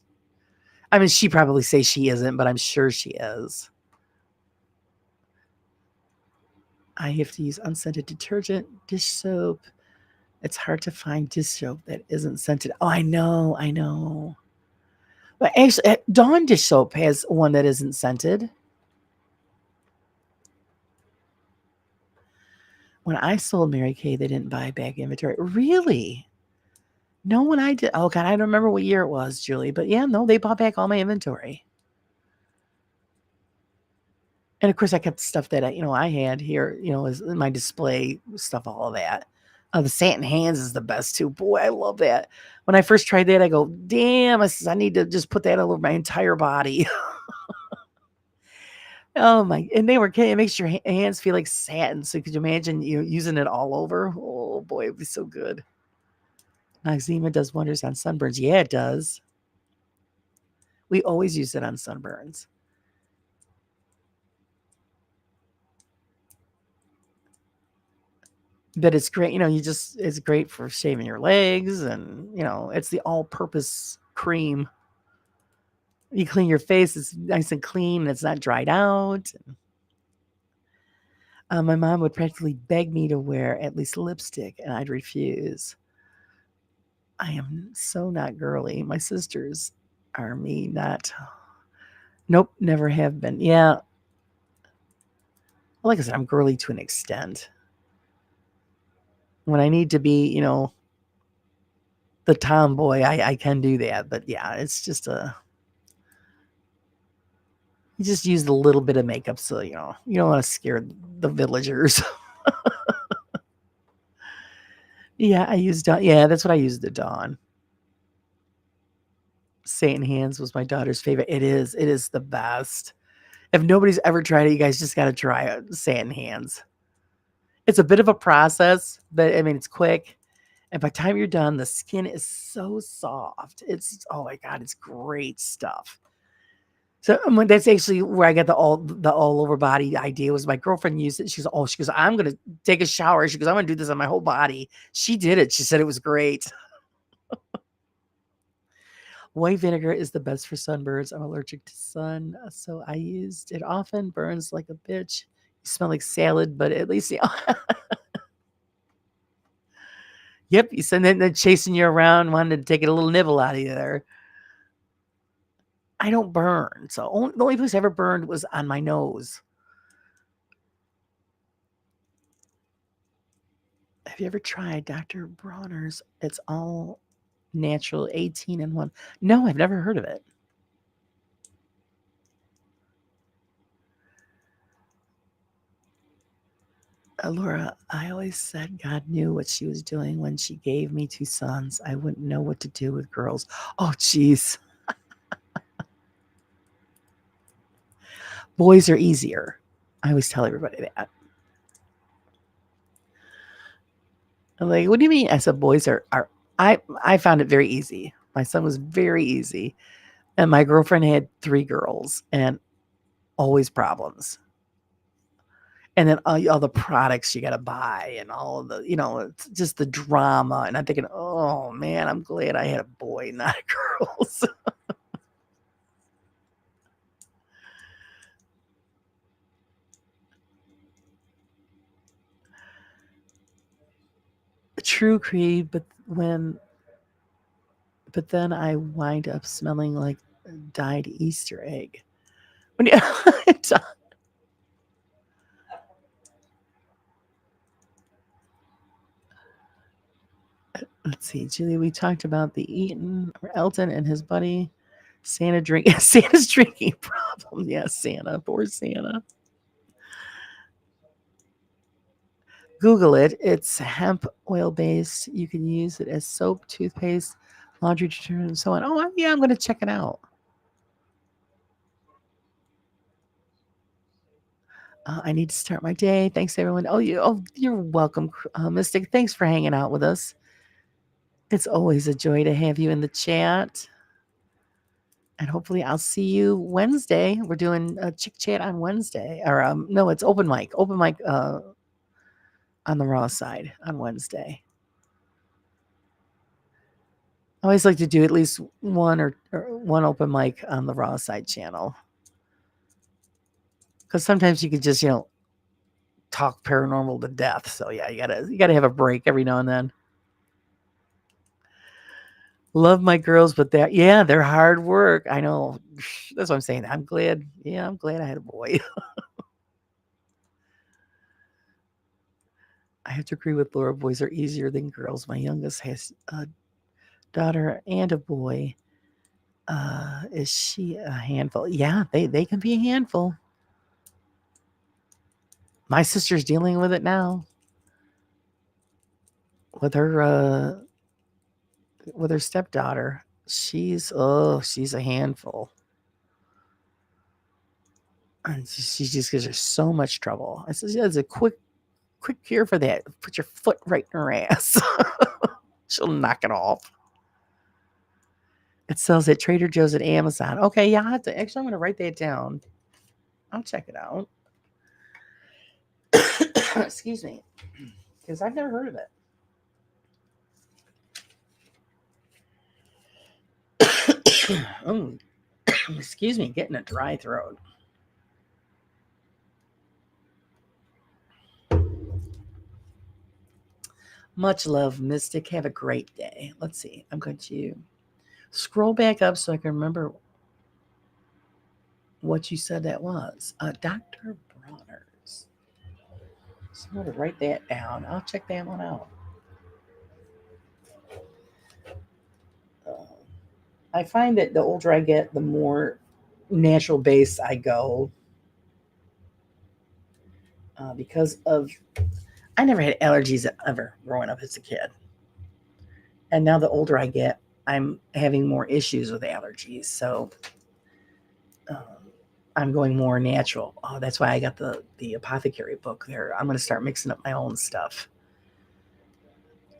I mean, she probably says she isn't, but I'm sure she is. I have to use unscented detergent, dish soap. It's hard to find dish soap that isn't scented. Oh, I know, I know. But actually, Dawn dish soap has one that isn't scented. When I sold Mary Kay, they didn't buy back inventory. Really? No, when I did. Oh, God, I don't remember what year it was, Julie. But yeah, no, they bought back all my inventory. And of course, I kept stuff that I had here, as my display stuff, all of that. The satin hands is the best too. Boy, I love that. When I first tried that, I go, damn, I need to just put that all over my entire body. Oh my! And they were kidding. It makes your hands feel like satin. So could you imagine you using it all over? Oh boy, it'd be so good. Noxzema does wonders on sunburns. Yeah, it does. We always use it on sunburns. But it's great. It's great for shaving your legs, and it's the all-purpose cream. You clean your face; it's nice and clean, and it's not dried out. My mom would practically beg me to wear at least lipstick, and I'd refuse. I am so not girly. My sisters are me, not. Nope, never have been. Yeah, like I said, I'm girly to an extent. When I need to be, the tomboy, I can do that. But yeah, it's just you just use a little bit of makeup, so you don't want to scare the villagers. Yeah, I used Dawn. Yeah, that's what I used the Dawn. Satin Hands was my daughter's favorite. It is. It is the best. If nobody's ever tried it, you guys just got to try it. Satin Hands. It's a bit of a process, but I mean, it's quick. And by the time you're done, the skin is so soft. Oh my God, it's great stuff. So that's actually where I got the all over body idea. Was my girlfriend used it? She goes, I'm gonna take a shower. She goes, I'm gonna do this on my whole body. She did it. She said it was great. White vinegar is the best for sunburns. I'm allergic to sun, so I used it often. Burns like a bitch. You smell like salad, but at least Yep. So then they're chasing you around, wanting to take a little nibble out of you there. I don't burn. So the only place I ever burned was on my nose. Have you ever tried Dr. Bronner's? It's all natural 18 in 1. No, I've never heard of it. Laura, I always said God knew what she was doing when she gave me 2 sons. I wouldn't know what to do with girls. Oh, geez. Boys are easier. I always tell everybody that. I'm like, what do you mean? I said, boys are I found it very easy. My son was very easy. And my girlfriend had 3 girls and always problems. And then all the products you got to buy and all the, it's just the drama. And I'm thinking, oh man, I'm glad I had a boy, not girls. True creed, but then I wind up smelling like a dyed Easter egg. When you, let's see, Julie, we talked about the Eaton or Elton and his buddy Santa's drinking problem. Yeah, Santa, poor Santa. Google it. It's hemp oil based. You can use it as soap, toothpaste, laundry detergent, and so on. Oh, yeah, I'm going to check it out. I need to start my day. Thanks, everyone. You're welcome, Mystic. Thanks for hanging out with us. It's always a joy to have you in the chat. And hopefully I'll see you Wednesday. We're doing a chick chat on Wednesday. Or no, it's open mic. Open mic on the Raw side on Wednesday. I always like to do at least one or one open mic on the Raw side channel. Because sometimes you could just, talk paranormal to death. So yeah, you gotta have a break every now and then. Love my girls, but they're hard work. I know. That's what I'm saying. I'm glad I had a boy. I have to agree with Laura. Boys are easier than girls. My youngest has a daughter and a boy. Is she a handful? Yeah, they can be a handful. My sister's dealing with it now. With her stepdaughter. She's a handful. And she just gives her so much trouble. I said, yeah, it's a quick cure for that. Put your foot right in her ass. She'll knock it off. It sells at Trader Joe's and Amazon. Okay, yeah, I'm going to write that down. I'll check it out. Excuse me, because I've never heard of it. Oh, excuse me, getting a dry throat. Much love, Mystic. Have a great day. Let's see. I'm going to scroll back up so I can remember what you said that was. Dr. Bronner's. So I'm going to write that down. I'll check that one out. I find that the older I get, the more natural base I go. Because of, I never had allergies ever growing up as a kid. And now the older I get, I'm having more issues with allergies. So um, I'm going more natural. Oh, that's why I got the apothecary book there. I'm going to start mixing up my own stuff.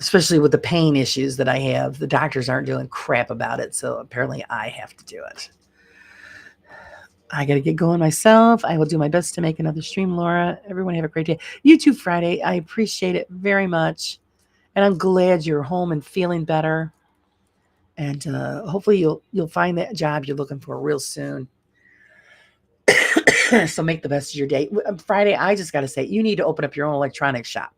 Especially with the pain issues that I have. The doctors aren't doing crap about it. So apparently I have to do it. I got to get going myself. I will do my best to make another stream, Laura. Everyone have a great day. YouTube Friday. I appreciate it very much. And I'm glad you're home and feeling better. And hopefully you'll find that job you're looking for real soon. So make the best of your day. Friday, I just got to say, you need to open up your own electronics shop.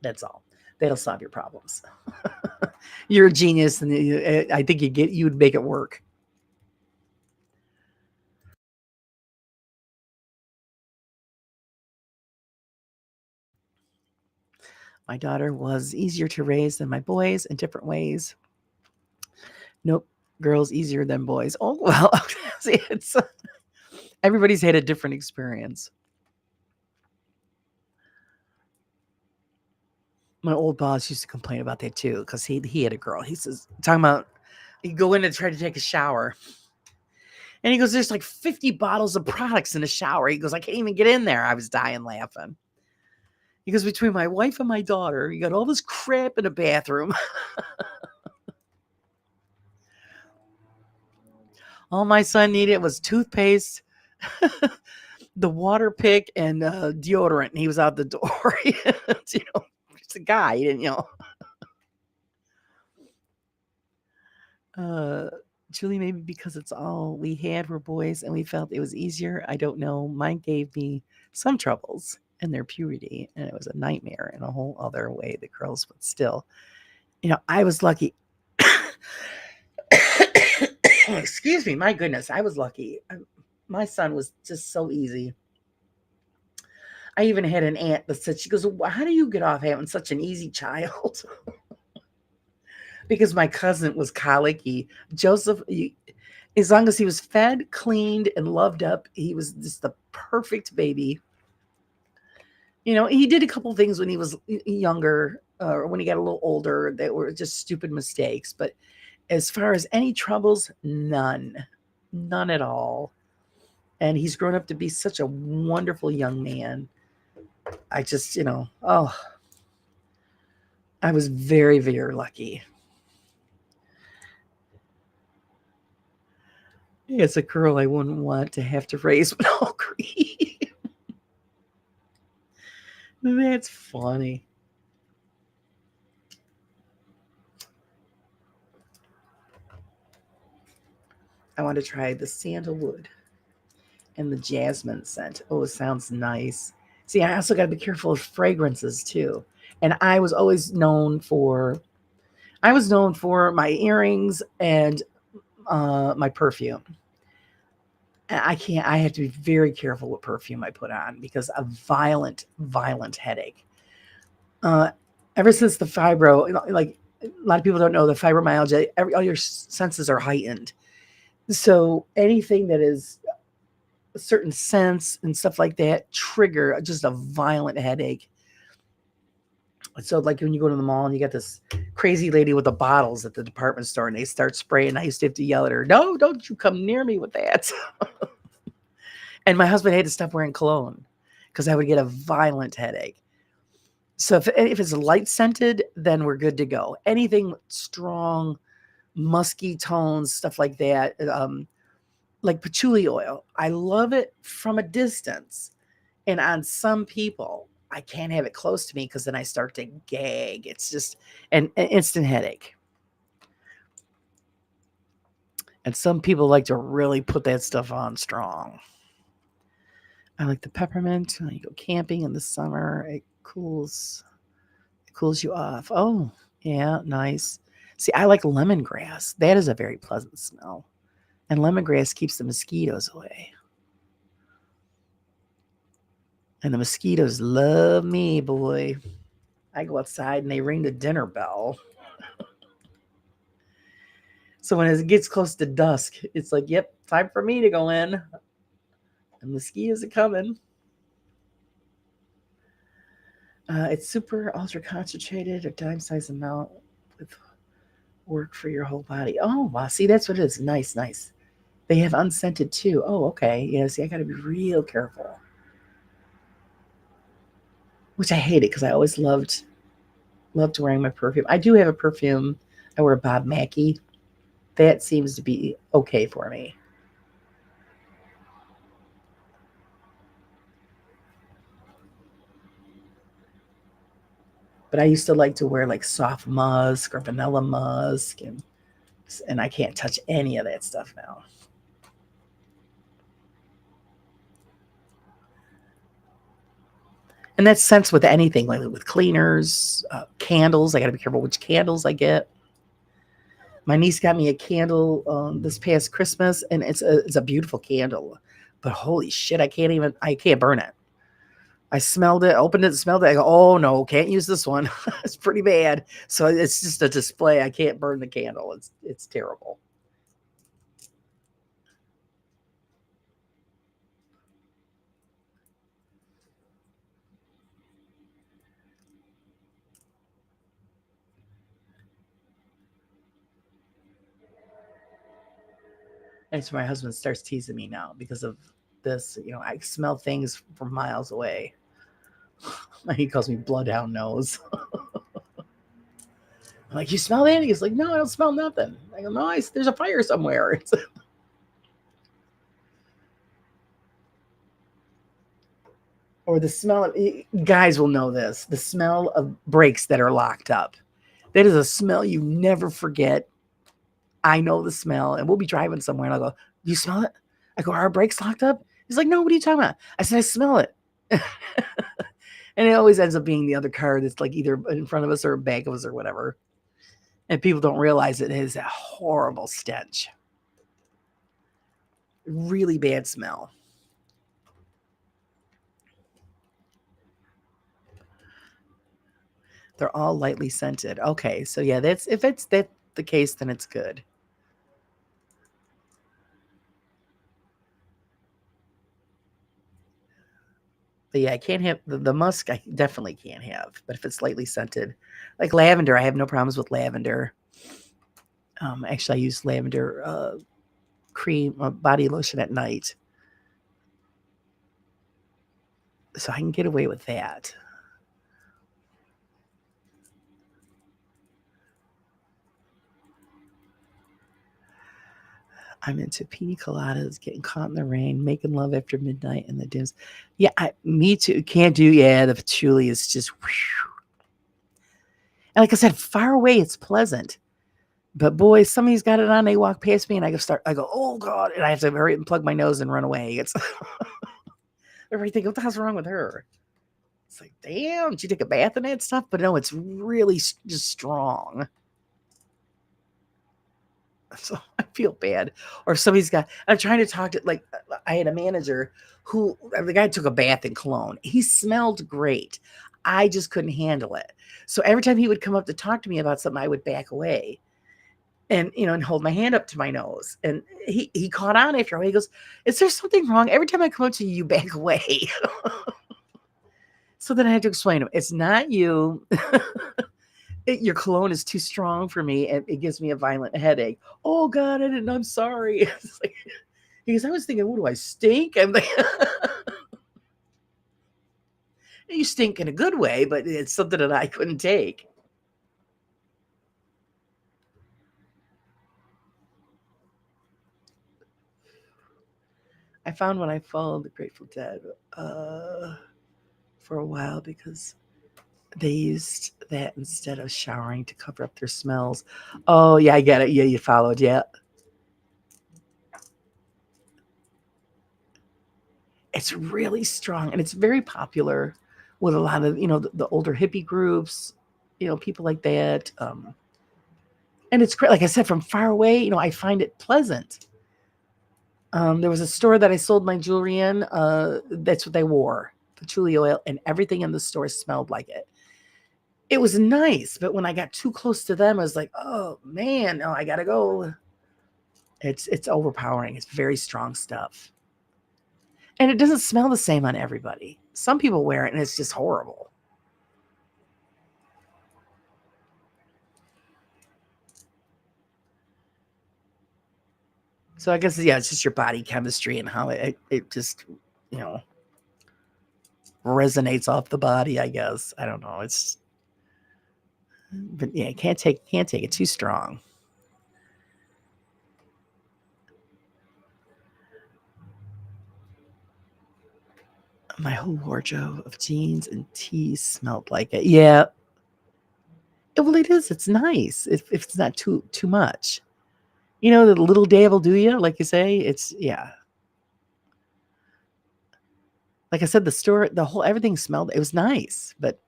That's all. That'll solve your problems. You're a genius, and I think you would make it work. My daughter was easier to raise than my boys in different ways. Nope, girls easier than boys. Oh well, see, it's everybody's had a different experience. My old boss used to complain about that too because he had a girl. He says talking about he'd go in and try to take a shower. And he goes, there's like 50 bottles of products in the shower. He goes, I can't even get in there. I was dying laughing. He goes, between my wife and my daughter, you got all this crap in the bathroom. All my son needed was toothpaste, the water pick, and deodorant. And he was out the door. It's a guy. He didn't, Uh, Julie, maybe because it's all we had were boys and we felt it was easier. I don't know. Mine gave me some troubles in their puberty, and it was a nightmare in a whole other way. The girls, but still, I was lucky. Excuse me, my goodness, I was lucky. My son was just so easy. I even had an aunt that said, she goes, well, how do you get off having such an easy child? Because my cousin was colicky. Joseph, as long as he was fed, cleaned, and loved up, he was just the perfect baby. He did a couple things when he was younger, or when he got a little older, that were just stupid mistakes. But as far as any troubles, none at all. And he's grown up to be such a wonderful young man. I just, I was very, very lucky. As a girl, I wouldn't want to have to raise with all green. That's funny. I want to try the sandalwood and the jasmine scent. Oh, it sounds nice. See, I also got to be careful of fragrances too. And I was known for my earrings and my perfume. And I have to be very careful what perfume I put on because a violent, violent headache. Uh, Ever since the fibro, like a lot of people don't know, the fibromyalgia, all your senses are heightened. So anything that is a certain sense and stuff like that trigger just a violent headache. So like when you go to the mall and you got this crazy lady with the bottles at the department store and they start spraying, I used to have to yell at her, no, don't you come near me with that. And my husband had to stop wearing cologne because I would get a violent headache. So if it's light scented, then we're good to go. Anything strong, musky tones, stuff like that, like patchouli oil. I love it from a distance. And on some people, I can't have it close to me because then I start to gag. It's just an instant headache. And some people like to really put that stuff on strong. I like the peppermint. When you go camping in the summer, it cools you off. Oh, yeah, nice. See, I like lemongrass. That is a very pleasant smell. And lemongrass keeps the mosquitoes away. And the mosquitoes love me, boy. I go outside and they ring the dinner bell. So when it gets close to dusk, it's like, yep, time for me to go in. The mosquitoes are coming. It's super ultra concentrated, a dime size amount with work for your whole body. Oh, wow. See, that's what it is. Nice, nice. They have unscented too. Oh, okay. Yeah, see, I got to be real careful. Which I hate it because I always loved wearing my perfume. I do have a perfume. I wear Bob Mackie. That seems to be okay for me. But I used to like to wear like soft musk or vanilla musk, and I can't touch any of that stuff now. And that's sense with anything, like with cleaners, candles. I got to be careful which candles I get. My niece got me a candle this past Christmas, and it's a beautiful candle. But holy shit, I can't burn it. I smelled it, opened it, smelled it. I go, oh no, can't use this one. It's pretty bad. So it's just a display. I can't burn the candle. It's terrible. And so my husband starts teasing me now because of this. I smell things from miles away. He calls me bloodhound nose. I'm like, you smell that? He's like, no, I don't smell nothing. I go, no, there's a fire somewhere. Or the smell of, guys will know this, the smell of brakes that are locked up. That is a smell you never forget. I know the smell, and we'll be driving somewhere, and I'll go, "You smell it?" I go, "Are our brakes locked up?" He's like, "No, what are you talking about?" I said, "I smell it." And it always ends up being the other car that's like either in front of us or back of us or whatever. And people don't realize it is a horrible stench. Really bad smell. They're all lightly scented. Okay, so yeah, that's if it's that the case, then it's good. But yeah, I can't have the musk. I definitely can't have. But if it's lightly scented, like lavender, I have no problems with lavender. Actually, I use lavender cream body lotion at night, so I can get away with that. I'm into pina coladas, getting caught in the rain, making love after midnight in the dims. Yeah, me too. Can't do. Yeah, the patchouli is just. Whew. And like I said, far away, it's pleasant. But boy, somebody's got it on. They walk past me, and I go, oh god, and I have to hurry and plug my nose and run away. It's everything. What the hell's wrong with her? It's like, damn, did you take a bath in that stuff? But no, it's really just strong. So I feel bad. Or somebody's got, I'm trying to talk to, like, I had a manager who, the guy took a bath in cologne. He smelled great. I just couldn't handle it. So every time he would come up to talk to me about something, I would back away and, and hold my hand up to my nose. And he caught on after a while. He goes, is there something wrong? Every time I come up to you, you back away. So then I had to explain to him, it's not you. Your cologne is too strong for me, and it gives me a violent headache. Oh God, I didn't. I'm sorry. It's like, because I was thinking, what do I stink? I'm like, you stink in a good way, but it's something that I couldn't take. I found when I followed the Grateful Dead for a while because they used that instead of showering to cover up their smells. Oh yeah, I get it. Yeah, you followed. Yeah, it's really strong and it's very popular with a lot of the older hippie groups, people like that. And it's great. Like I said, from far away, I find it pleasant. There was a store that I sold my jewelry in. That's what they wore, patchouli oil, and everything in the store smelled like it. It was nice, but when I got too close to them, I was like, "Oh man, no, I gotta go." It's overpowering. It's very strong stuff, and it doesn't smell the same on everybody. Some people wear it, and it's just horrible. So I guess yeah, it's just your body chemistry and how it just you know resonates off the body. I guess I don't know. But yeah, can't take it too strong. My whole wardrobe of jeans and tees smelled like it. Yeah, well, it is. It's nice if it's not too much. The little dab will do you, like you say. It's yeah. Like I said, the store, the whole everything smelled. It was nice, but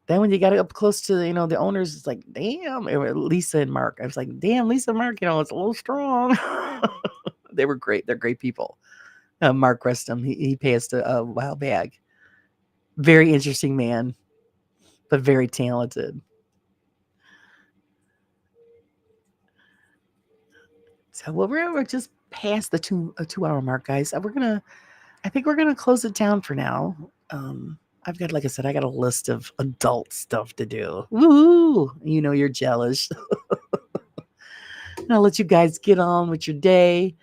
then when you got up close to the owners, it's like, damn. It was Lisa and Mark. I was like, damn, Lisa and Mark. It's a little strong. They were great. They're great people. Mark Restum, he passed a while back. Very interesting man, but very talented. So, well, we're just past the 2 hour mark, guys. I think we're gonna close it down for now. I've got, like I said, I got a list of adult stuff to do. Woo! You're jealous. And I'll let you guys get on with your day.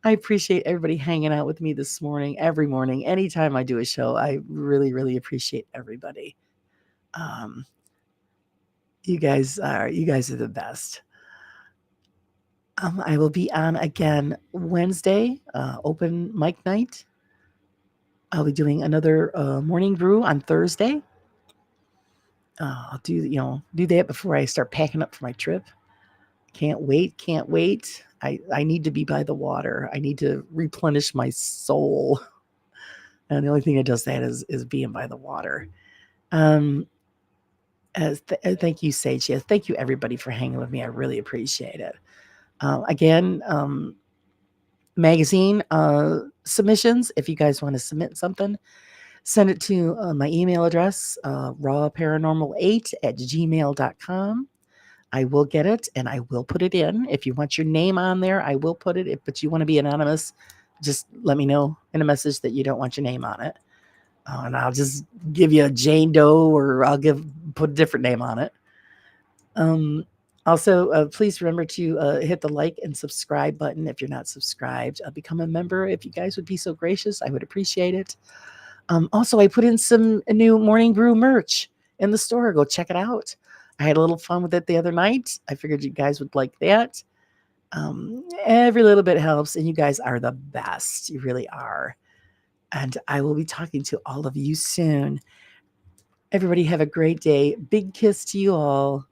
I appreciate everybody hanging out with me this morning, every morning, anytime I do a show. I really, really appreciate everybody. Um, you guys are the best. I will be on again Wednesday, open mic night. I'll be doing another morning brew on Thursday. I'll do that before I start packing up for my trip. Can't wait, can't wait. I need to be by the water. I need to replenish my soul. And the only thing that does that is being by the water. Thank you, Sage. Yes, thank you everybody for hanging with me. I really appreciate it. Again, magazine submissions. If you guys want to submit something, send it to my email address, rawparanormal8@gmail.com. I will get it and I will put it in. If you want your name on there, I will put it. But you want to be anonymous, just let me know in a message that you don't want your name on it. And I'll just give you a Jane Doe, or I'll put a different name on it. Also, please remember to hit the like and subscribe button if you're not subscribed. Become a member if you guys would be so gracious. I would appreciate it. Also, I put in some new Morning Brew merch in the store. Go check it out. I had a little fun with it the other night. I figured you guys would like that. Every little bit helps, and you guys are the best. You really are. And I will be talking to all of you soon. Everybody have a great day. Big kiss to you all.